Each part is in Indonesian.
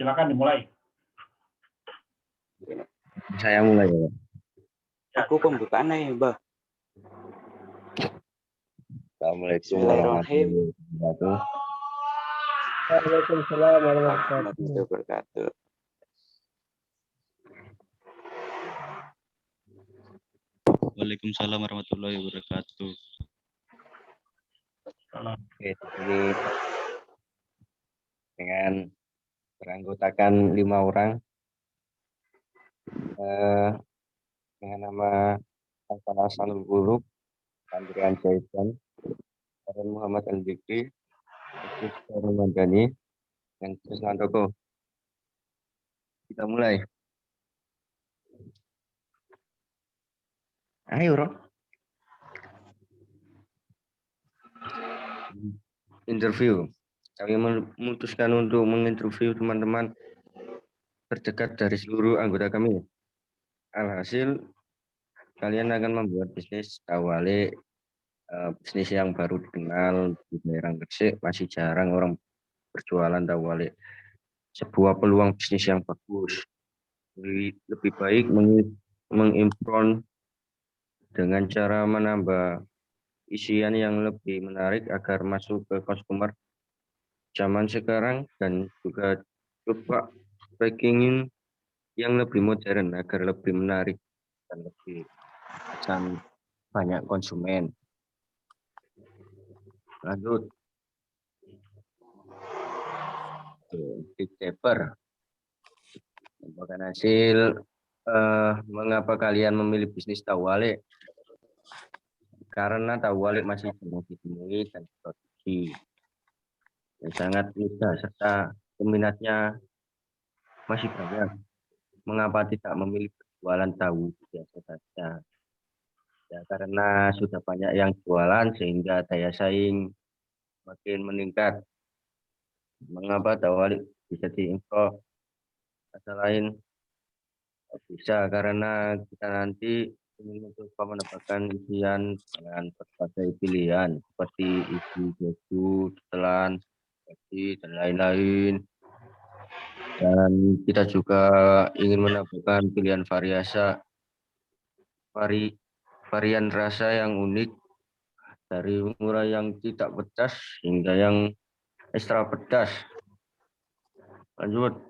Silakan dimulai. Saya mulai ya. Aku pembukaannya ya, Mbak. Assalamualaikum Bismillahirrahmanirrahim. warahmatullahi wabarakatuh. Waalaikumsalam warahmatullahi Warahmatullahi wabarakatuh. Waalaikumsalam warahmatullahi wabarakatuh. Oke, ini dengan beranggotakan 5 orang dengan nama Hasanul Buluk, Andrian Jaitan, Aaron Muhammad Al-Bikri, Kusnul Mandani, dan Kusnandoko. Kita mulai. Ayo, Ron. Interview. Kami memutuskan untuk menginterview teman-teman terdekat dari seluruh anggota kami. Alhasil, kalian akan membuat bisnis awali, bisnis yang baru dikenal di daerah Gresik, masih jarang orang berjualan awali. Sebuah peluang bisnis yang bagus. Lebih baik mengimpron dengan cara menambah isian yang lebih menarik agar masuk ke konsumer zaman sekarang, dan juga coba packaging yang lebih modern agar lebih menarik dan lebih pesan banyak konsumen. Lanjut. Big Paper. Merupakan hasil mengapa kalian memilih bisnis tahu walik? Karena tahu walik masih jarang ditemui dan diproduksi. Dan sangat mudah serta peminatnya masih banyak. Mengapa tidak memilih berjualan tahu biasa saja? Ya, karena sudah banyak yang jualan sehingga daya saing makin meningkat. Mengapa tahu walik bisa diimpor? Kata lain bisa karena kita nanti ingin mencoba mendapatkan isian dengan berbagai pilihan seperti isi keju, tetelan, dan lain-lain. Dan kita juga ingin menambahkan pilihan varian rasa yang unik, dari murah yang tidak pedas hingga yang ekstra pedas. Lanjut.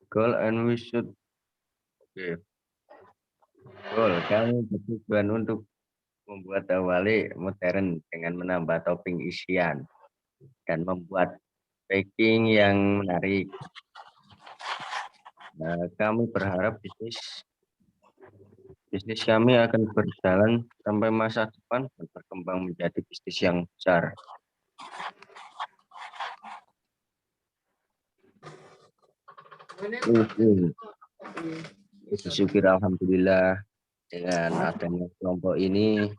Goal and we should. Oke. Goal, kami bertujuan untuk membuat awali modern dengan menambah topping isian dan membuat packing yang menarik. Nah, kami berharap bisnis kami akan berjalan sampai masa depan dan berkembang menjadi bisnis yang besar. Syukur alhamdulillah dengan adanya kelompok ini,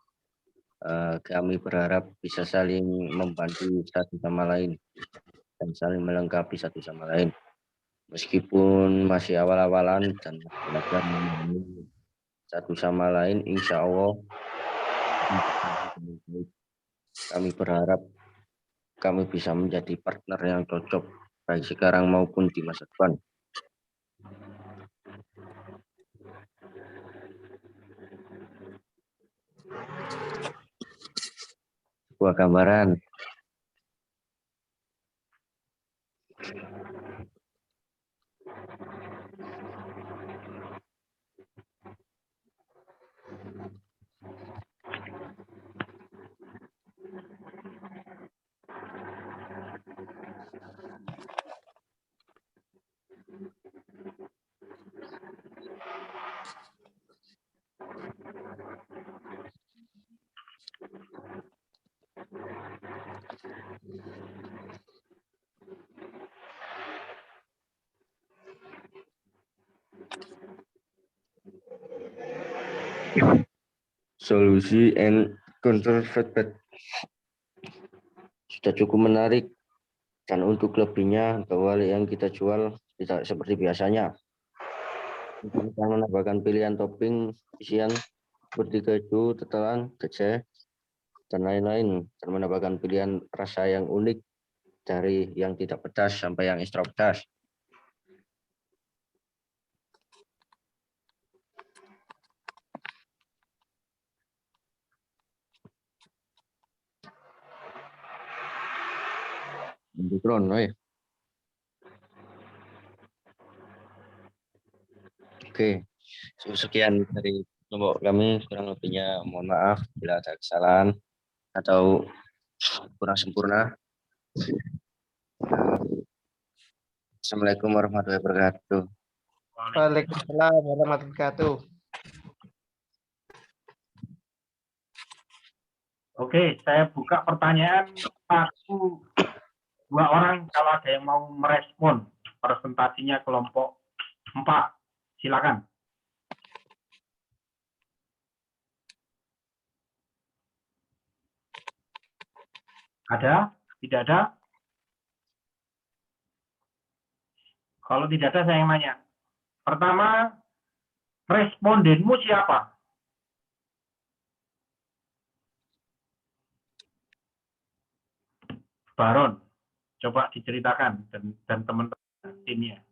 kami berharap bisa saling membantu satu sama lain dan saling melengkapi satu sama lain. Meskipun masih awal-awalan dan belajar memahami satu sama lain, insya Allah kami berharap kami bisa menjadi partner yang cocok baik sekarang maupun di masa depan. Sebuah gambaran. Solusi and counter feedback sudah cukup menarik, dan untuk lebihnya awal yang kita jual tidak seperti biasanya. Kita menambahkan pilihan topping isian seperti keju, tetelan, keceh, dan lain-lain, dan menambahkan pilihan rasa yang unik dari yang tidak pedas sampai yang ekstra pedas. Omikron, Oke, sekian dari kelompok kami. Kurang lebihnya mohon maaf bila ada kesalahan atau kurang sempurna. Assalamualaikum warahmatullahi wabarakatuh. Waalaikumsalam warahmatullahi wabarakatuh. Oke, saya buka pertanyaan satu dua orang kalau ada yang mau merespon presentasinya kelompok 4. Silakan. Ada? Tidak ada? Kalau tidak ada, saya yang nanya. Pertama, respondenmu siapa? Baron, coba diceritakan dan teman-teman timnya.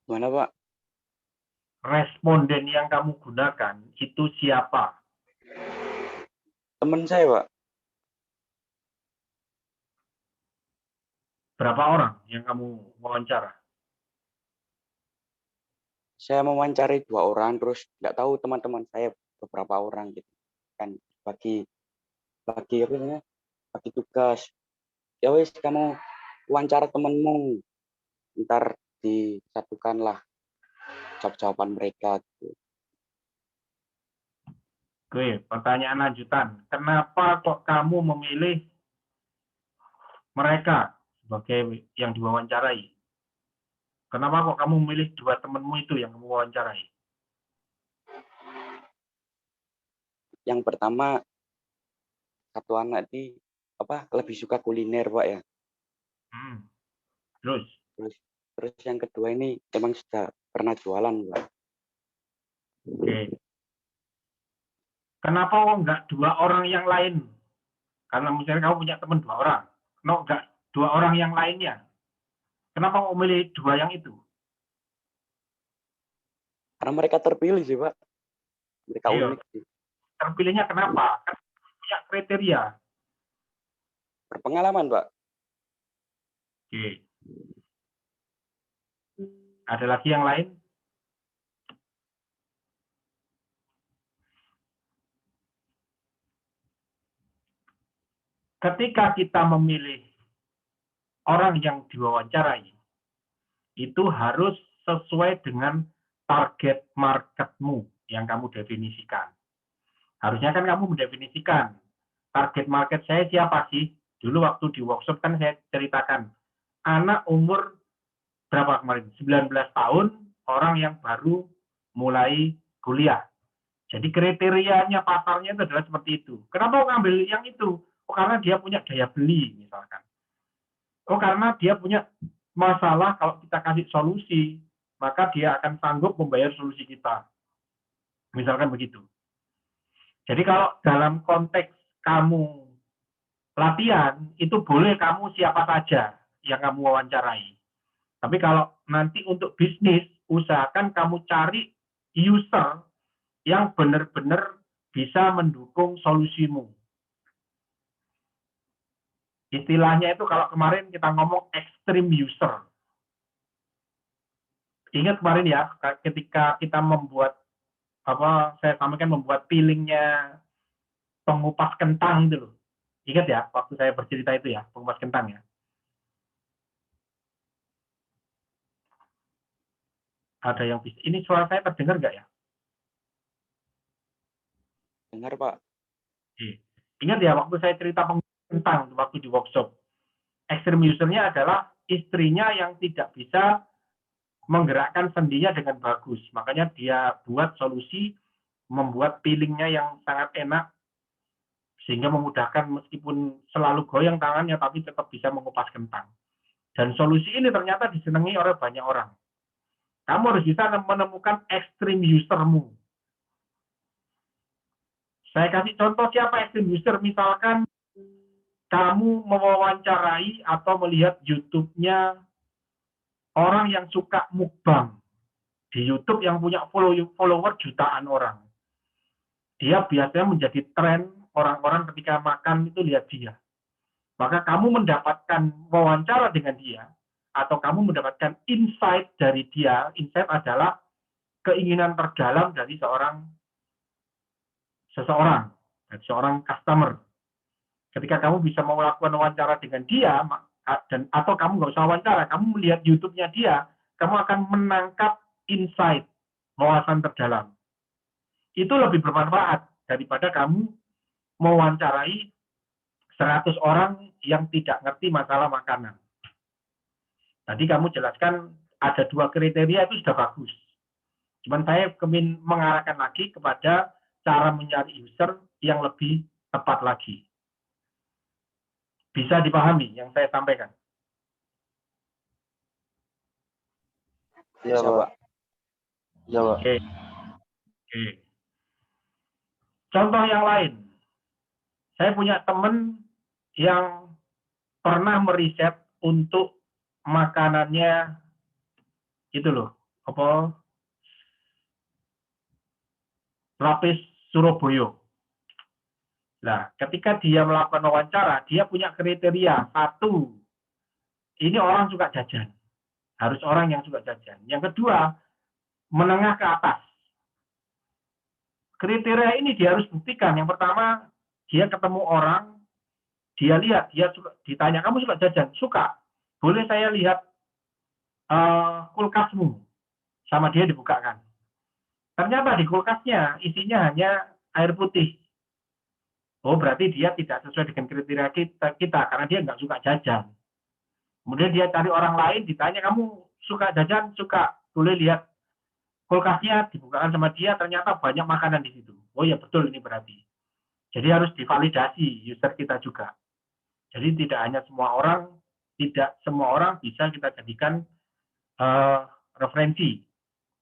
Gimana, Pak? Responden yang kamu gunakan itu siapa? Temen saya, Pak. Berapa orang yang kamu wawancara? Saya mewawancari 2 orang, terus nggak tahu teman-teman saya beberapa orang gitu. Kan bagi apa namanya? Bagi tugas. Ya wis, kamu wawancara temenmu. Ntar disatukanlah jawab-jawaban mereka gitu. Oke, pertanyaan lanjutan. Kenapa kok kamu memilih mereka sebagai yang diwawancarai? Kenapa kok kamu memilih 2 temanmu itu yang kamu wawancarai? Yang pertama, satu anak di lebih suka kuliner, Pak ya. Terus? Terus yang kedua ini emang sudah pernah jualan, Pak. Oke. Kenapa kok nggak 2 orang yang lain? Karena misalnya kamu punya teman 2 orang. Kenapa nggak 2 orang yang lainnya? Kenapa kok memilih 2 yang itu? Karena mereka terpilih sih, Pak. Mereka Iya. unik sih. Terpilihnya kenapa? Kan punya kriteria. Berpengalaman, Pak. Oke. Ada lagi yang lain? Ketika kita memilih orang yang diwawancarai, itu harus sesuai dengan target marketmu yang kamu definisikan. Harusnya kan kamu mendefinisikan, target market saya siapa sih? Dulu waktu di workshop kan saya ceritakan, anak umur berapa kemarin? 19 tahun, orang yang baru mulai kuliah. Jadi kriterianya pasarnya itu adalah seperti itu. Kenapa ngambil yang itu? Oh, karena dia punya daya beli, misalkan. Oh, karena dia punya masalah, kalau kita kasih solusi, maka dia akan sanggup membayar solusi kita. Misalkan begitu. Jadi kalau dalam konteks kamu latihan, itu boleh kamu siapa saja yang kamu wawancarai. Tapi kalau nanti untuk bisnis, usahakan kamu cari user yang benar-benar bisa mendukung solusimu. Istilahnya itu kalau kemarin kita ngomong extreme user. Ingat kemarin ya, ketika kita membuat, saya sampaikan membuat peelingnya pengupas kentang itu loh. Ingat ya, waktu saya bercerita itu ya, pengupas kentang ya. Ada yang bisa. Ini suara saya terdengar nggak ya? Dengar, Pak. Ingat ya, waktu saya cerita pengupas kentang, waktu di workshop. Extreme usernya adalah istrinya yang tidak bisa menggerakkan sendinya dengan bagus. Makanya dia buat solusi, membuat peelingnya yang sangat enak, sehingga memudahkan meskipun selalu goyang tangannya, tapi tetap bisa mengupas kentang. Dan solusi ini ternyata disenangi oleh banyak orang. Kamu harus bisa menemukan extreme usermu. Saya kasih contoh siapa extreme user, misalkan kamu mewawancarai atau melihat YouTube-nya orang yang suka mukbang di YouTube yang punya follower jutaan orang. Dia biasanya menjadi tren orang-orang ketika makan itu lihat dia. Maka kamu mendapatkan wawancara dengan dia, atau kamu mendapatkan insight dari dia. Insight adalah keinginan terdalam dari seseorang, dari seorang customer. Ketika kamu bisa melakukan wawancara dengan dia, atau kamu nggak usah wawancara, kamu melihat YouTube-nya dia, kamu akan menangkap insight, wawasan terdalam. Itu lebih bermanfaat daripada kamu mewawancarai 100 orang yang tidak ngerti masalah makanan. Tadi kamu jelaskan ada 2 kriteria, itu sudah bagus. Cuman saya ingin mengarahkan lagi kepada cara mencari user yang lebih tepat lagi. Bisa dipahami yang saya sampaikan? Iya, Pak. Iya, Pak. Oke. Contoh yang lain. Saya punya teman yang pernah meriset untuk makanannya itu loh, apa, lapis Surabaya. Nah, ketika dia melakukan wawancara, dia punya kriteria. 1, ini orang suka jajan. Harus orang yang suka jajan. Yang kedua, menengah ke atas. Kriteria ini dia harus buktikan. Yang pertama, dia ketemu orang, dia lihat, dia suka, ditanya, kamu suka jajan? Suka. Boleh saya lihat kulkasmu? Sama dia dibukakan. Ternyata di kulkasnya isinya hanya air putih. Oh, berarti dia tidak sesuai dengan kriteria kita karena dia nggak suka jajan. Kemudian dia cari orang lain, ditanya, kamu suka jajan? Suka. Boleh lihat kulkasnya, dibukakan sama dia, ternyata banyak makanan di situ. Oh ya, betul ini berarti. Jadi harus divalidasi user kita juga. Jadi tidak semua orang bisa kita jadikan referensi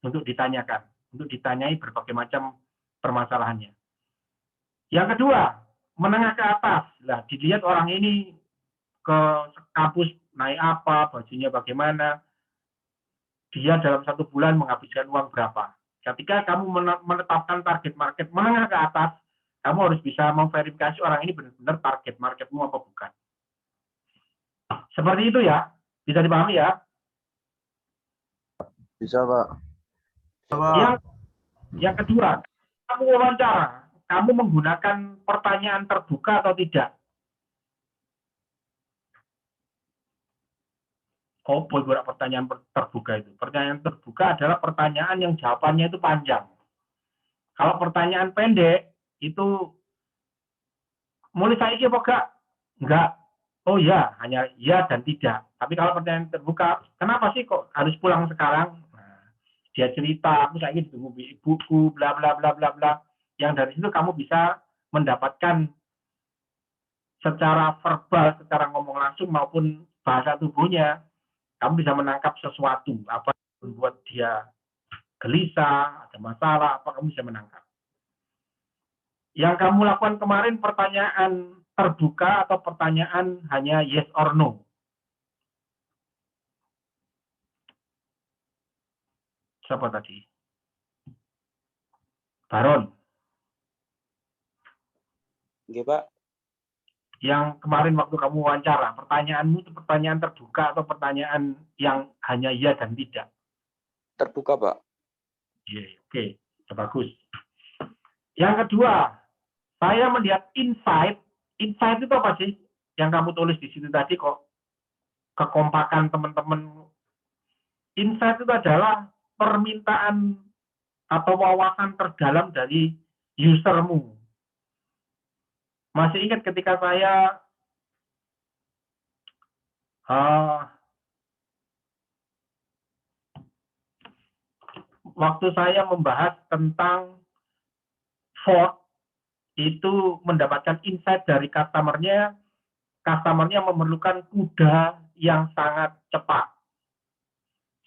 untuk ditanyakan, untuk ditanyai berbagai macam permasalahannya. Yang kedua, menengah ke atas. Nah, dilihat orang ini ke kampus naik apa, bajunya bagaimana, dia dalam 1 bulan menghabiskan uang berapa. Ketika kamu menetapkan target market menengah ke atas, kamu harus bisa memverifikasi orang ini benar-benar target marketmu apa bukan. Seperti itu ya, bisa dipahami ya? Bisa, Pak. Yang kedua, kamu wawancara, kamu menggunakan pertanyaan terbuka atau tidak? Oh, boleh pertanyaan terbuka itu. Pertanyaan terbuka adalah pertanyaan yang jawabannya itu panjang. Kalau pertanyaan pendek, itu mulai saiki apa enggak? Enggak. Oh ya, hanya ya dan tidak. Tapi kalau pertanyaan terbuka, kenapa sih kok harus pulang sekarang? Nah, dia cerita, aku saiki ditunggu ibuku, bla bla bla bla bla. Yang dari situ kamu bisa mendapatkan secara verbal, secara ngomong langsung maupun bahasa tubuhnya, kamu bisa menangkap sesuatu, apa yang membuat dia gelisah, ada masalah, apa kamu bisa menangkap. Yang kamu lakukan kemarin pertanyaan terbuka atau pertanyaan hanya yes or no? Siapa tadi? Baron. Oke, Pak. Yang kemarin waktu kamu wawancara, pertanyaanmu itu pertanyaan terbuka atau pertanyaan yang hanya iya dan tidak? Terbuka, Pak. Iya, oke. Bagus. Yang kedua, saya melihat insight. Insight itu apa sih? Yang kamu tulis di situ tadi kok kekompakan teman-teman. Insight itu adalah permintaan atau wawasan terdalam dari usermu. Masih ingat ketika saya waktu saya membahas tentang Ford, itu mendapatkan insight dari customer-nya memerlukan kuda yang sangat cepat.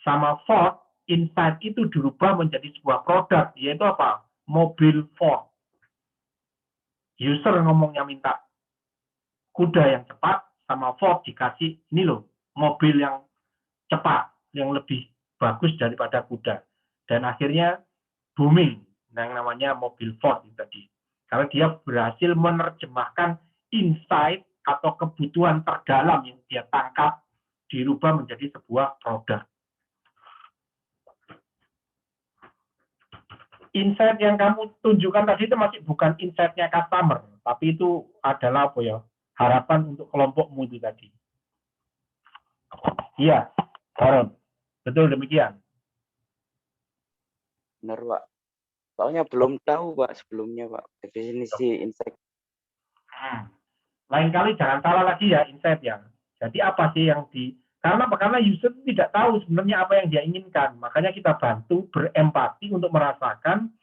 Sama Ford, insight itu dirubah menjadi sebuah produk, yaitu apa? Mobil Ford. user ngomongnya minta kuda yang cepat, sama Ford dikasih ini loh, mobil yang cepat, yang lebih bagus daripada kuda. Dan akhirnya booming yang namanya mobil Ford tadi. Karena dia berhasil menerjemahkan insight atau kebutuhan terdalam yang dia tangkap dirubah menjadi sebuah produk. Insight yang kamu tunjukkan tadi itu masih bukan insight-nya customer, tapi itu adalah apa ya? Harapan untuk kelompokmu itu tadi. Iya, Baron. Betul demikian. Benar, Pak. Soalnya belum tahu, Pak, sebelumnya, Pak, definisi insight. Lain kali jangan salah lagi ya insight ya. Jadi apa sih yang karena user tidak tahu sebenarnya apa yang dia inginkan. Makanya kita bantu berempati untuk merasakan,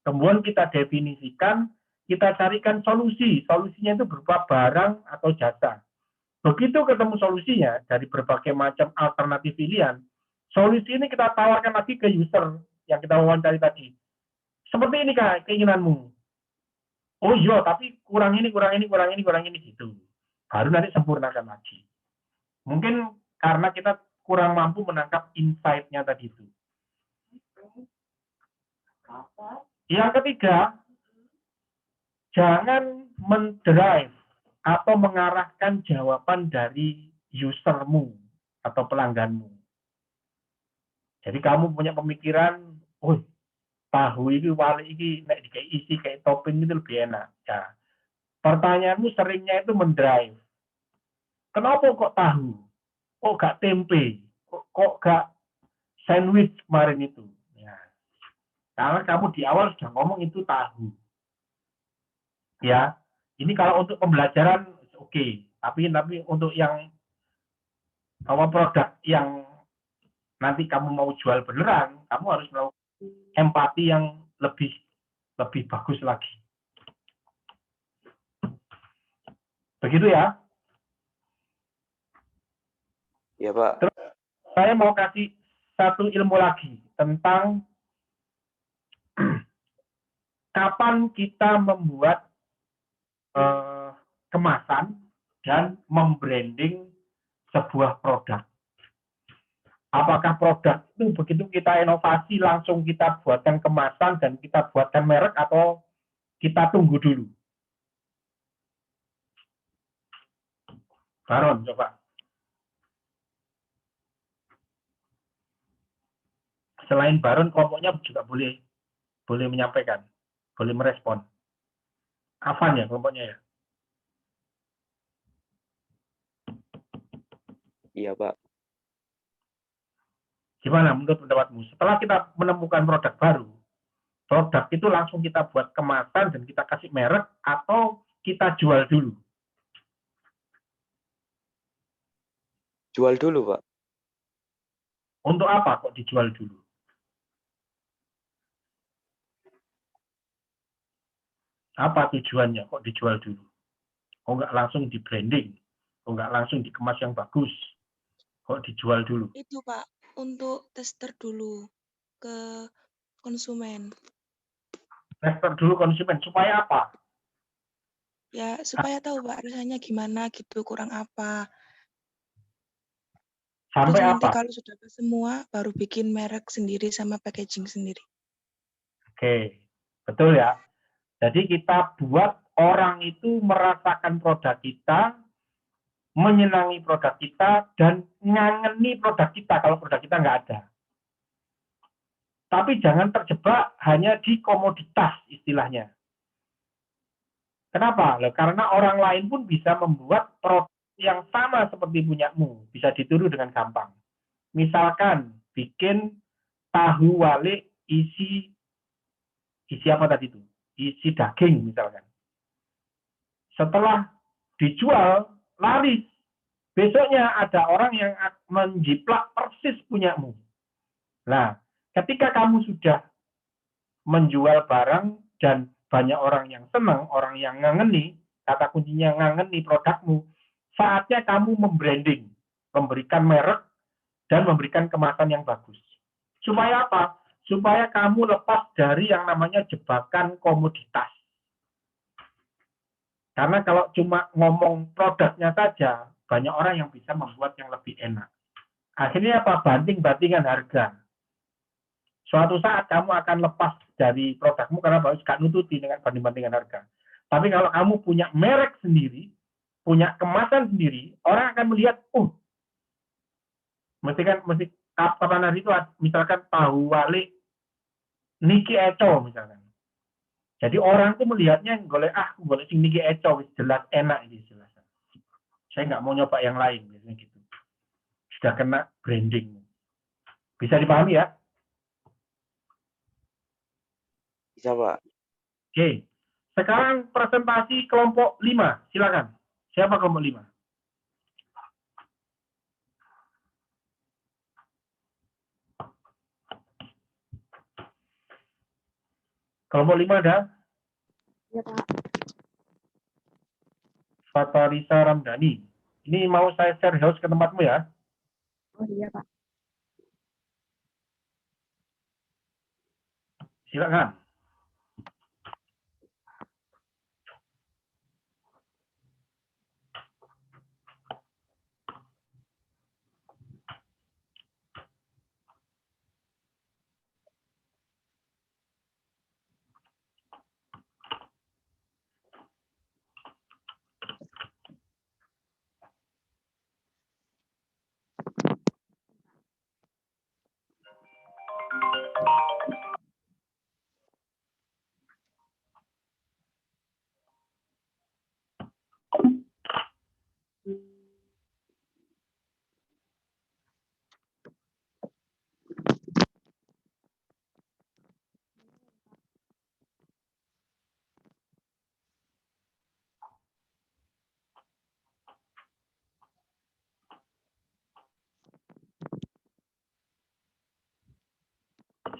kemudian kita definisikan, kita carikan solusi. Solusinya itu berupa barang atau jasa. Begitu ketemu solusinya dari berbagai macam alternatif pilihan, solusi ini kita tawarkan lagi ke user yang kita wawancari tadi. Seperti ini Kak, keinginanmu. Oh iya, tapi kurang ini gitu. Baru nanti sempurnakan lagi. Mungkin karena kita kurang mampu menangkap insight-nya tadi itu. Yang ketiga, jangan mendrive atau mengarahkan jawaban dari usermu atau pelangganmu. Jadi kamu punya pemikiran, oh tahu ini wali ini nek kayak isi kayak topping itu lebih enak. Ya. Pertanyaanmu seringnya itu mendrive. Kenapa kok tahu? Kok gak tempe? Kok gak sandwich kemarin itu? Ya. Karena kamu di awal sudah ngomong itu tahu. Ya, ini kalau untuk pembelajaran oke. Tapi untuk yang produk yang nanti kamu mau jual beneran, kamu harus melakukan empati yang lebih bagus lagi. Begitu ya? Ya, Pak. Terus saya mau kasih satu ilmu lagi tentang kapan kita membuat kemasan dan membranding sebuah produk. Apakah produk itu begitu kita inovasi langsung kita buatkan kemasan dan kita buatkan merek atau kita tunggu dulu? Baron, coba. Selain Baron, kelompoknya juga boleh menyampaikan, boleh merespon. Afan ya kelompoknya ya? Iya, Pak. Gimana menurut pendapatmu? Setelah kita menemukan produk baru, produk itu langsung kita buat kemasan dan kita kasih merek atau kita jual dulu? Jual dulu, Pak. Untuk apa kok dijual dulu? Apa tujuannya kok dijual dulu? Kok nggak langsung di branding? Kok nggak langsung dikemas yang bagus? Kok dijual dulu? Itu Pak, untuk tester dulu ke konsumen. Tester dulu konsumen, supaya apa? Ya, supaya tahu Pak rasanya gimana gitu, kurang apa. Sampai Terus nanti apa? kalau sudah semua, baru bikin merek sendiri sama packaging sendiri. Oke, betul ya. Jadi kita buat orang itu merasakan produk kita, menyenangi produk kita, dan ngangeni produk kita kalau produk kita nggak ada. Tapi jangan terjebak hanya di komoditas istilahnya. Kenapa? Karena orang lain pun bisa membuat produk yang sama seperti punyamu, bisa ditiru dengan gampang. Misalkan bikin tahu wale isi apa tadi itu? Isi daging misalkan. Setelah dijual, laris. Besoknya ada orang yang menjiplak persis punyamu. Nah, ketika kamu sudah menjual barang dan banyak orang yang senang, orang yang ngangeni, kata kuncinya ngangeni produkmu, saatnya kamu membranding, memberikan merek, dan memberikan kemasan yang bagus. Supaya apa? Supaya kamu lepas dari yang namanya jebakan komoditas. Karena kalau cuma ngomong produknya saja, banyak orang yang bisa membuat yang lebih enak. Akhirnya apa? Banting-bantingan harga. Suatu saat kamu akan lepas dari produkmu karena baru suka nututi dengan banding-bandingan harga. Tapi kalau kamu punya merek sendiri, punya kemasan sendiri, orang akan melihat, mesti kapan hari itu misalkan tahu wali Niki Eco misalkan. Jadi orang tuh melihatnya golek sing Niki Eco jelas enak ini jelas. Saya nggak mau nyoba yang lain biasanya gitu. Sudah kena branding. Bisa dipahami ya? Bisa, Pak. Oke. Sekarang presentasi kelompok 5. Silakan. Siapa kelompok 5? Kelompok 5 ada? Ya, Pak. Fatarisa Ramdhani. Ini mau saya share house ke tempatmu ya? Oh iya, Pak. Silakan.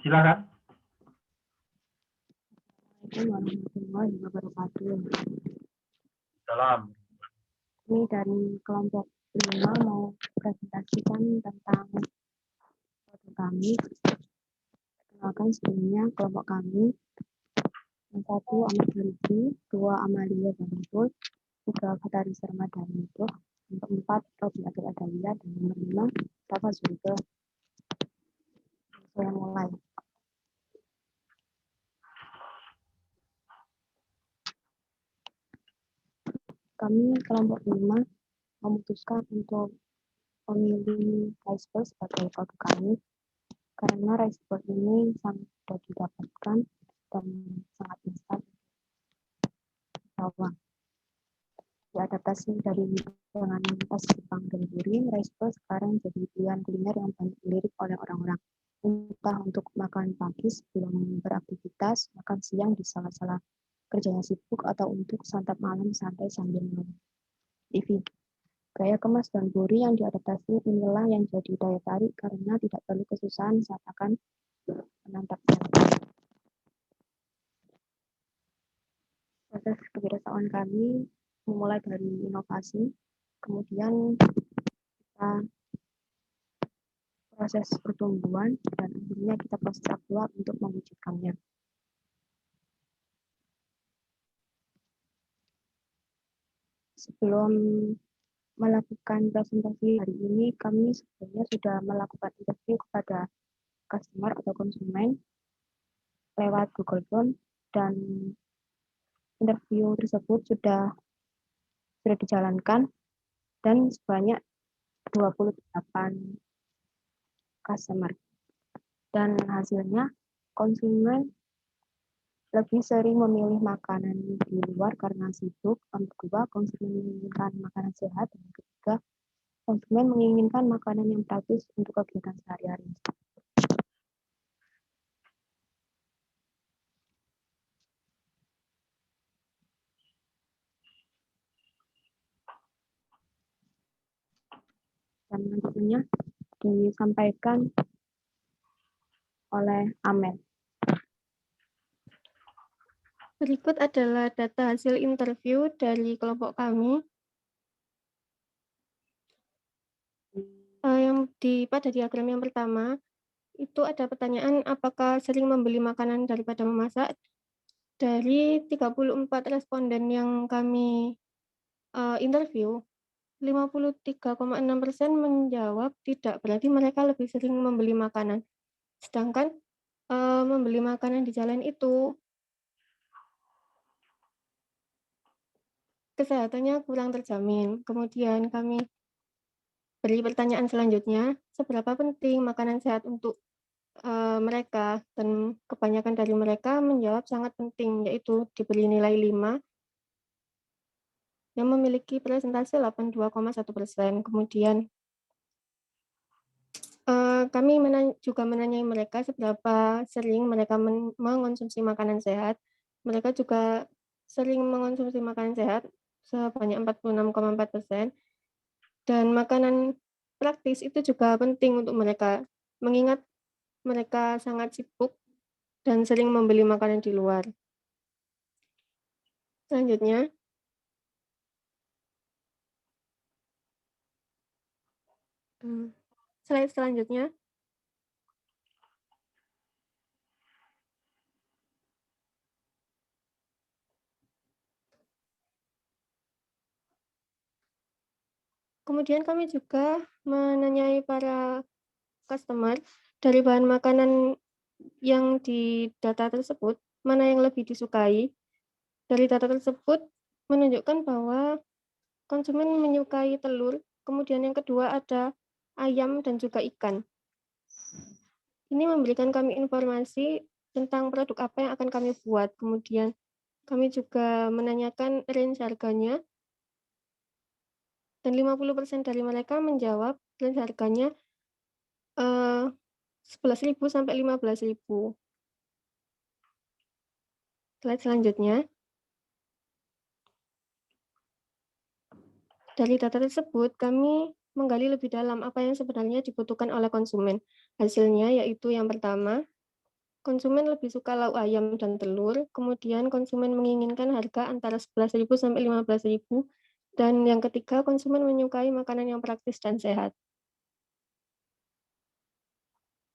Silakan. Assalamualaikum warahmatullahi wabarakatuh. Salam. Ini dari kelompok 5 mau presentasikan tentang produk kami. Kenalkan sebelumnya kelompok kami. Yang 1 Ahmad Faridi, 2 Amalia Bangkul, 3 Fatarisa Ramadhani itu, yang 4 Robi Abdul Adalia, dan nomor 5 Safa Zulke. Saya mulai. Kami kelompok 5 memutuskan untuk memilih Riceberg sebagai produk kami karena Riceberg ini sangat mudah didapatkan dan sangat instan. Bahwa diadaptasi dari dengan tas Jepang dan gurih, Riceberg sekarang jadi pilihan kuliner yang banyak dilirik oleh orang-orang. Entah untuk makan pagi sebelum beraktivitas, makan siang di sela-sela kerjanya sibuk, atau untuk santap malam santai sambil minum TV. Gaya kemas dan gurih yang diadaptasi inilah yang jadi daya tarik karena tidak perlu kesusahan saat akan menantapnya. Proses kewirausahaan kami memulai dari inovasi, kemudian kita proses pertumbuhan, dan akhirnya kita proses aktual untuk mewujudkannya. Sebelum melakukan presentasi hari ini, kami sebenarnya sudah melakukan interview kepada customer atau konsumen lewat Google Form, dan interview tersebut sudah dijalankan dan sebanyak 28 customer. Dan hasilnya konsumen lebih sering memilih makanan di luar karena sibuk. Yang kedua, konsumen menginginkan makanan sehat. Dan ketiga, konsumen menginginkan makanan yang praktis untuk kegiatan sehari-hari. Dan nantinya disampaikan oleh Amel. Berikut adalah data hasil interview dari kelompok kami. Pada diagram yang pertama, itu ada pertanyaan apakah sering membeli makanan daripada memasak. Dari 34 responden yang kami interview, 53,6% menjawab tidak, berarti mereka lebih sering membeli makanan. Sedangkan membeli makanan di jalan itu kesehatannya kurang terjamin. Kemudian kami beri pertanyaan selanjutnya, seberapa penting makanan sehat untuk mereka, dan kebanyakan dari mereka menjawab sangat penting, yaitu diberi nilai 5 yang memiliki persentase 82,1%. Kemudian kami juga menanyai mereka seberapa sering mereka mengonsumsi makanan sehat. Mereka juga sering mengonsumsi makanan sehat sebanyak 46,4%. Dan makanan praktis itu juga penting untuk mereka, mengingat mereka sangat sibuk dan sering membeli makanan di luar. Selanjutnya, slide selanjutnya. Kemudian kami juga menanyai para customer dari bahan makanan yang di data tersebut, mana yang lebih disukai. Dari data tersebut menunjukkan bahwa konsumen menyukai telur, kemudian yang kedua ada ayam dan juga ikan. Ini memberikan kami informasi tentang produk apa yang akan kami buat. Kemudian kami juga menanyakan range harganya, dan 50% dari mereka menjawab range harganya 11.000 sampai 15.000. Slide selanjutnya. Dari data tersebut, kami menggali lebih dalam apa yang sebenarnya dibutuhkan oleh konsumen. Hasilnya yaitu yang pertama, konsumen lebih suka lauk ayam dan telur, kemudian konsumen menginginkan harga antara 11.000 sampai 15.000, dan yang ketiga, konsumen menyukai makanan yang praktis dan sehat.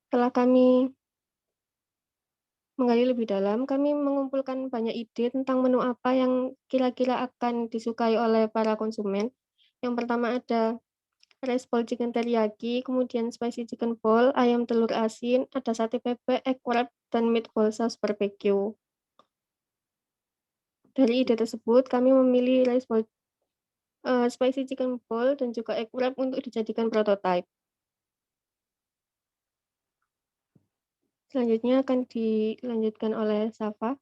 Setelah kami menggali lebih dalam, kami mengumpulkan banyak ide tentang menu apa yang kira-kira akan disukai oleh para konsumen. Yang pertama ada rice bowl chicken teriyaki, kemudian spicy chicken bowl, ayam telur asin, ada sate bebek, egg wrap, dan meatball sauce barbecue. Dari ide tersebut, kami memilih rice bowl, spicy chicken bowl, dan juga egg wrap untuk dijadikan prototype. Selanjutnya akan dilanjutkan oleh Safa.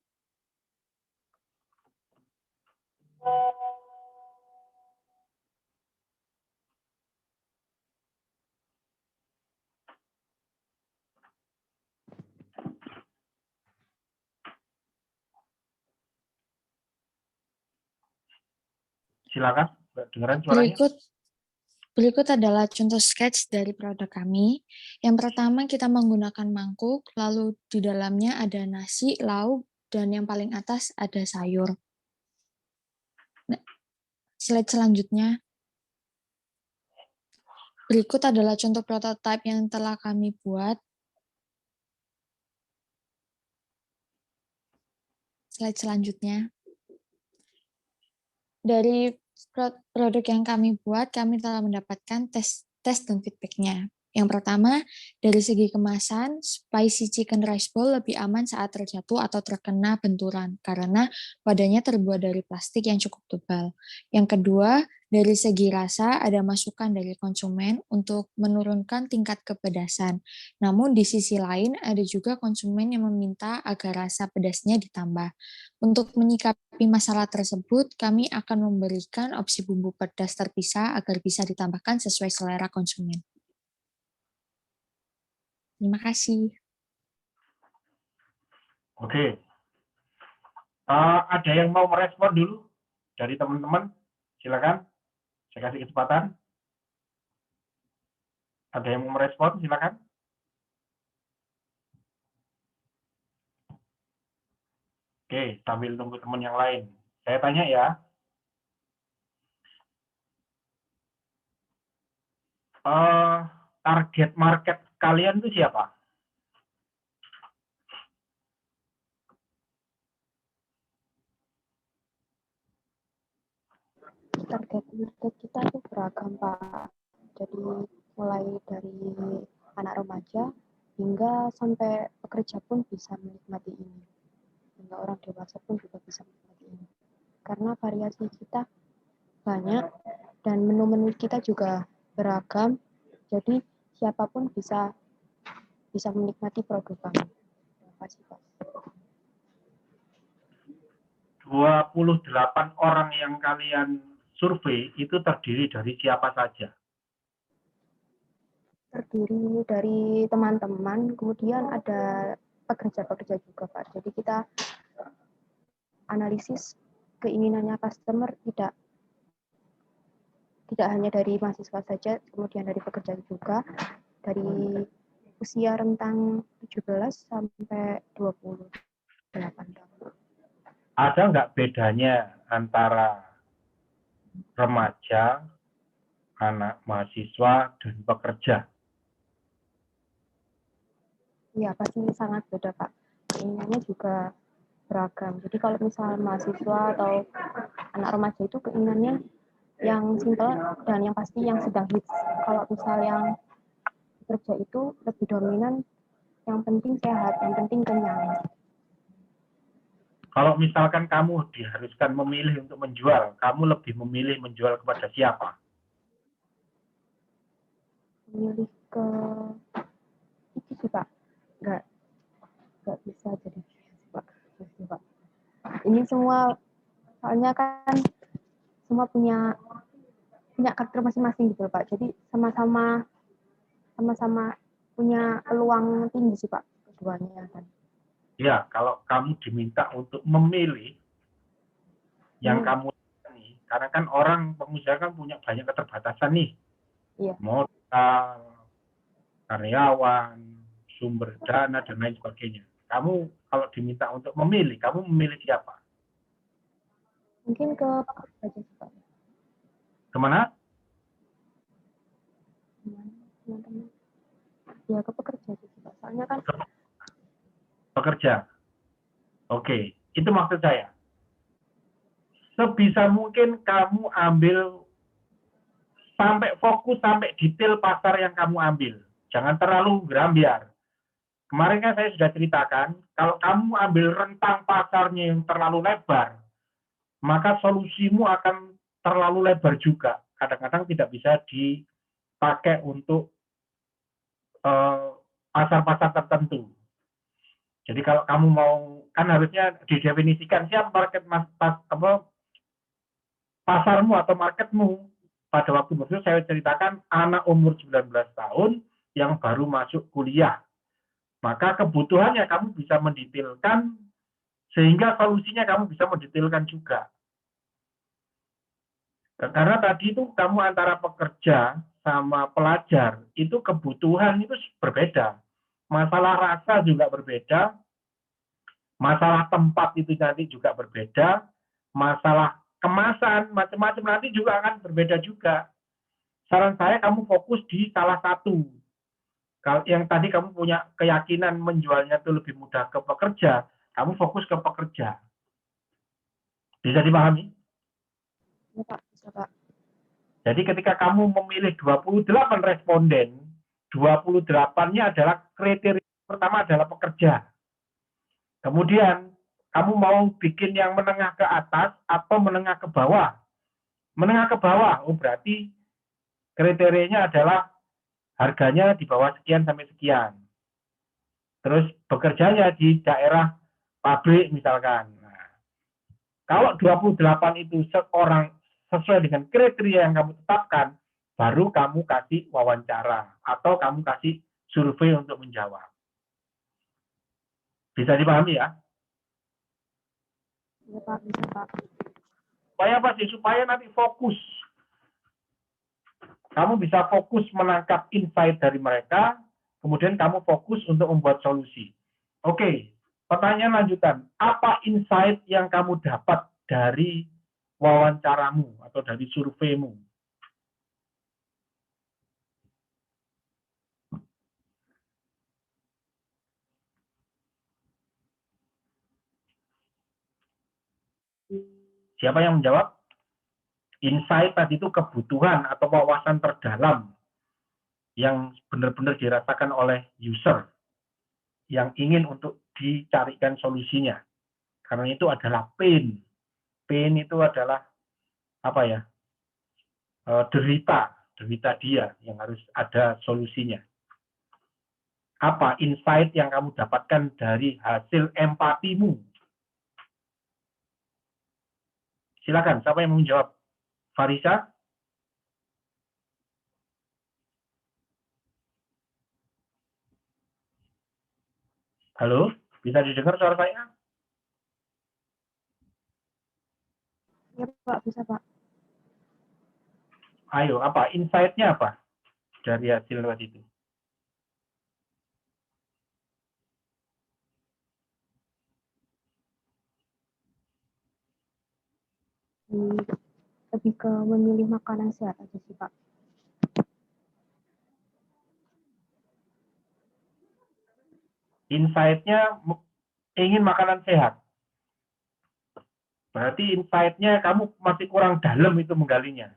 Silakan, dengeran suaranya. Berikut adalah contoh sketch dari produk kami. Yang pertama kita menggunakan mangkuk, lalu di dalamnya ada nasi, lauk, dan yang paling atas ada sayur. Nah, slide selanjutnya. Berikut adalah contoh prototipe yang telah kami buat. Slide selanjutnya. Dari produk yang kami buat, kami telah mendapatkan tes dan feedback-nya. Yang pertama, dari segi kemasan, spicy chicken rice bowl lebih aman saat terjatuh atau terkena benturan, karena wadahnya terbuat dari plastik yang cukup tebal. Yang kedua, dari segi rasa, ada masukan dari konsumen untuk menurunkan tingkat kepedasan. Namun di sisi lain, ada juga konsumen yang meminta agar rasa pedasnya ditambah. Untuk menyikapi masalah tersebut, kami akan memberikan opsi bumbu pedas terpisah agar bisa ditambahkan sesuai selera konsumen. Terima kasih. Oke. Ada yang mau merespon dulu dari teman-teman? Silakan. Saya kasih kesempatan. Ada yang mau merespon? Silakan. Oke, sambil tunggu teman yang lain. Saya tanya ya. Target market kalian itu siapa? Target market kita itu beragam, Pak. Jadi mulai dari anak remaja hingga sampai pekerja pun bisa menikmati ini. Hingga orang dewasa pun juga bisa menikmati ini. Karena variasi kita banyak dan menu-menu kita juga beragam. Jadi siapapun bisa menikmati produk kami. Terima kasih, Pak. 28 orang yang kalian survei itu terdiri dari siapa saja? Terdiri dari teman-teman, kemudian ada pekerja-pekerja juga, Pak. Jadi kita analisis keinginannya customer tidak hanya dari mahasiswa saja, kemudian dari pekerja juga, dari usia rentang 17 sampai 28 tahun. Ada nggak bedanya antara remaja, anak mahasiswa, dan pekerja? Iya, pasti sangat beda, Pak. Keinginannya juga beragam. Jadi kalau misal mahasiswa atau anak remaja itu keinginannya yang simple dan yang pasti yang sedang hits. Kalau misal yang kerja itu lebih dominan, yang penting sehat, yang penting kenyang. Kalau misalkan kamu diharuskan memilih untuk menjual, kamu lebih memilih menjual kepada siapa? Memilih ke itu sih, Pak. Nggak bisa jadi Pak. Ini semua soalnya kan semua punya karakter masing-masing gitu, Pak. Jadi sama-sama punya peluang tinggi sih, Pak, keduanya kan. Ya, kalau kamu diminta untuk memilih yang kamu ini, karena kan orang pengusaha kan punya banyak keterbatasan nih. Iya. Modal, karyawan, sumber dana, dan lain sebagainya. Kamu kalau diminta untuk memilih, kamu memilih siapa? Mungkin ke pekerja aja sih, Pak. Kemana? Teman-teman. Ya, ke pekerja aja sih, Pak. Soalnya kan Pekerja. Oke, itu maksud saya. Sebisa mungkin kamu ambil sampai fokus, sampai detail pasar yang kamu ambil. Jangan terlalu gerambiar. Kemarin kan saya sudah ceritakan, kalau kamu ambil rentang pasarnya yang terlalu lebar, maka solusimu akan terlalu lebar juga. Kadang-kadang tidak bisa dipakai untuk pasar-pasar tertentu. Jadi kalau kamu mau, kan harusnya didefinisikan siapa market pasarmu atau marketmu. Pada waktu itu saya ceritakan anak umur 19 tahun yang baru masuk kuliah. Maka kebutuhannya kamu bisa mendetailkan, sehingga solusinya kamu bisa mendetailkan juga. Karena tadi itu kamu antara pekerja sama pelajar, itu kebutuhan itu berbeda. Masalah rasa juga berbeda, masalah tempat itu nanti juga berbeda, masalah kemasan, macam-macam nanti juga akan berbeda juga. Saran saya kamu fokus di salah satu. Kalau yang tadi kamu punya keyakinan menjualnya itu lebih mudah ke pekerja, kamu fokus ke pekerja. Bisa dipahami? ya, Pak, bisa, Pak. Jadi ketika kamu memilih 28 responden, 28-nya adalah kriteria pertama adalah pekerja. Kemudian kamu mau bikin yang menengah ke atas atau menengah ke bawah. Menengah ke bawah, oh berarti kriterianya adalah harganya di bawah sekian sampai sekian. Terus bekerjanya di daerah pabrik misalkan. Nah, kalau 28 itu seorang sesuai dengan kriteria yang kamu tetapkan, baru kamu kasih wawancara atau kamu kasih survei untuk menjawab. Bisa dipahami ya? Ya, Pak, bisa, Pak. Supaya apa sih? Supaya nanti fokus. Kamu bisa fokus menangkap insight dari mereka, kemudian kamu fokus untuk membuat solusi. Oke, pertanyaan lanjutan. Apa insight yang kamu dapat dari wawancaramu atau dari surveimu? Siapa yang menjawab? Insight tadi itu kebutuhan atau wawasan terdalam yang benar-benar dirasakan oleh user yang ingin untuk dicarikan solusinya. Karena itu adalah pain. Pain itu adalah apa ya? Derita dia yang harus ada solusinya. Apa insight yang kamu dapatkan dari hasil empatimu? Silakan, siapa yang mau menjawab? Farisa? Halo, bisa didengar suara saya? Ya Pak, bisa Pak. Ayo, apa insight-nya apa dari hasil lewat itu? Lebih ke memilih makanan sehat aja sih Pak. Insight-nya ingin makanan sehat. Berarti insight-nya kamu masih kurang dalam itu menggalinya.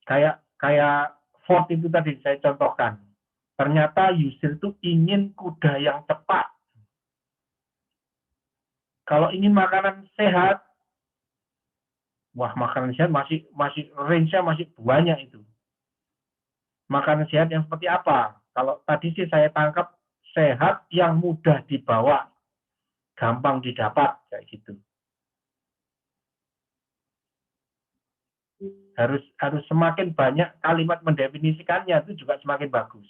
Kayak Ford itu tadi saya contohkan. Ternyata user itu ingin kuda yang cepat. Kalau ingin makanan sehat, wah makanan sehat masih range-nya masih banyak itu. Makanan sehat yang seperti apa? Kalau tadi sih saya tangkap sehat yang mudah dibawa, gampang didapat kayak gitu. Harus semakin banyak kalimat mendefinisikannya itu juga semakin bagus.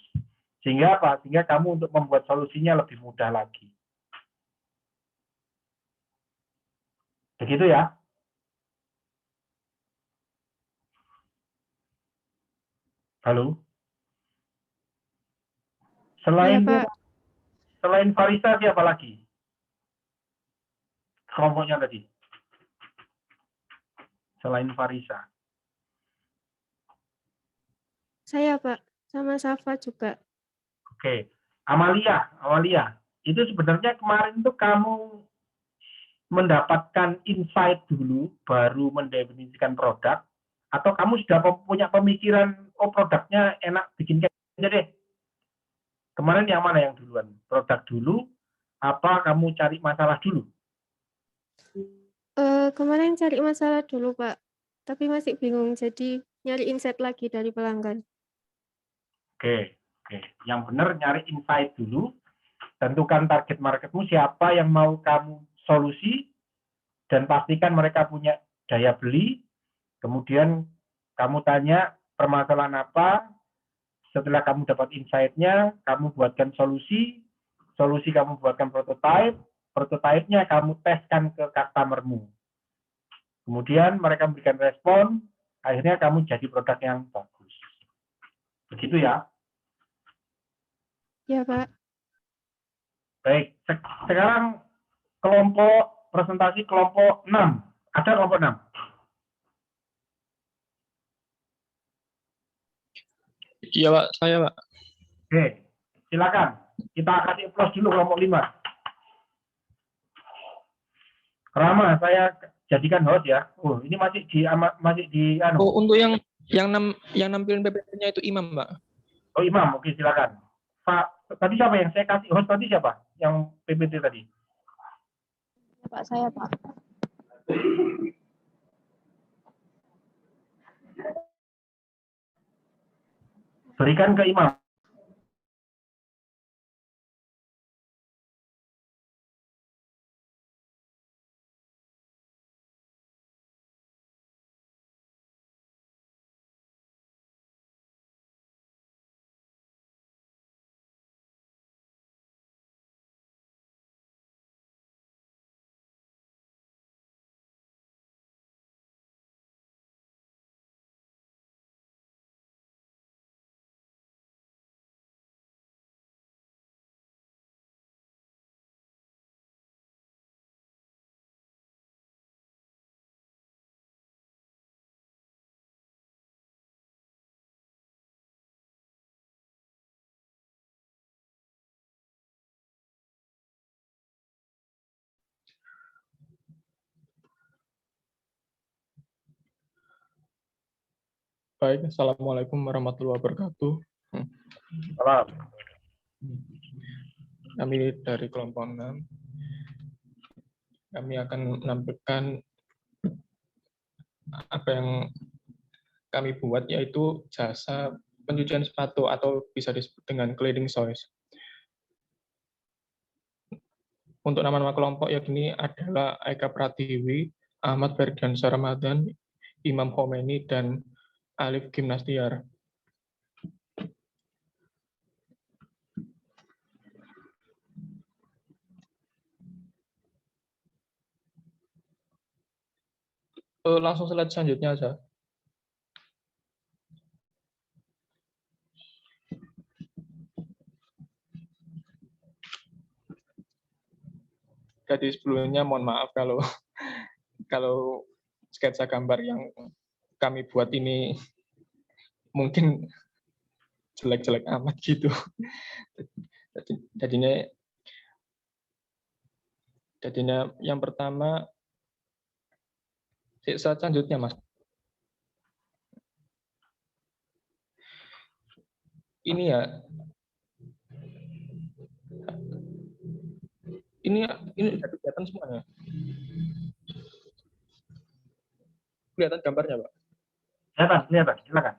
Sehingga apa? Sehingga kamu untuk membuat solusinya lebih mudah lagi. Begitu ya. Halo. Iya, Pak. Selain Farisa siapa lagi? Kelompoknya tadi. Selain Farisa. Saya, Pak. Sama Safa juga. Oke. Amalia. Itu sebenarnya kemarin tuh kamu mendapatkan insight dulu, baru mendefinisikan produk, atau kamu sudah punya pemikiran, oh produknya enak, bikin kayak aja deh. Kemarin yang mana yang duluan? Produk dulu, apa kamu cari masalah dulu? Kemarin cari masalah dulu, Pak. Tapi masih bingung, jadi nyari insight lagi dari pelanggan. Oke. Yang benar nyari insight dulu, tentukan target marketmu, siapa yang mau kamu solusi, dan pastikan mereka punya daya beli. Kemudian kamu tanya permasalahan apa, setelah kamu dapat insight-nya, kamu buatkan solusi kamu buatkan prototipe-nya kamu teskan ke customer-mu. Kemudian mereka memberikan respon, akhirnya kamu jadi produk yang bagus. Begitu ya? Ya, Pak. Baik, sekarang presentasi kelompok 6. Ada kelompok 6? Iya Pak, saya Pak. Oke, silakan. Kita kasih plus dulu kelompok 5. Rama, saya jadikan host ya. Oh, ini masih di Oh, untuk yang nampilin PPT-nya itu Imam, Pak. Oh, Imam, oke silakan. Pak, tadi siapa yang saya kasih host tadi siapa? Yang PPT tadi? Ya, Pak, saya Pak. Berikan ke Imam. Baik, Assalamualaikum warahmatullahi wabarakatuh. Salam. Kami dari kelompok 6. Kami akan menampilkan apa yang kami buat, yaitu jasa pencucian sepatu atau bisa disebut dengan cleaning service. Untuk nama-nama kelompok yakni adalah Eka Pratiwi, Ahmad Ferdiansyah Ramadan, Imam Khomeini, dan Alif Gimnastiar. Langsung slide selanjutnya aja. Jadi sebelumnya mohon maaf kalau sketsa gambar yang kami buat ini mungkin jelek-jelek amat gitu. Jadinya yang pertama, selanjutnya Mas. Ini ya, ini sudah kelihatan semuanya. Kelihatan gambarnya, Pak? Kelihatan, silakan.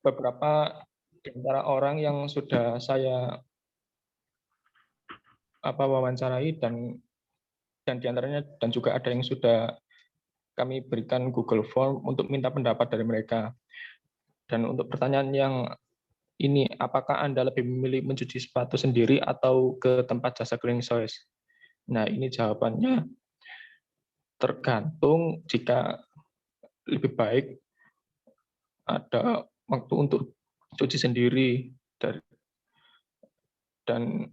Beberapa di antara orang yang sudah saya wawancarai dan di antaranya dan juga ada yang sudah kami berikan Google Form untuk minta pendapat dari mereka. Dan untuk pertanyaan yang ini, apakah Anda lebih memilih mencuci sepatu sendiri atau ke tempat jasa cleaning service? Nah, ini jawabannya tergantung. Jika lebih baik ada waktu untuk cuci sendiri, dan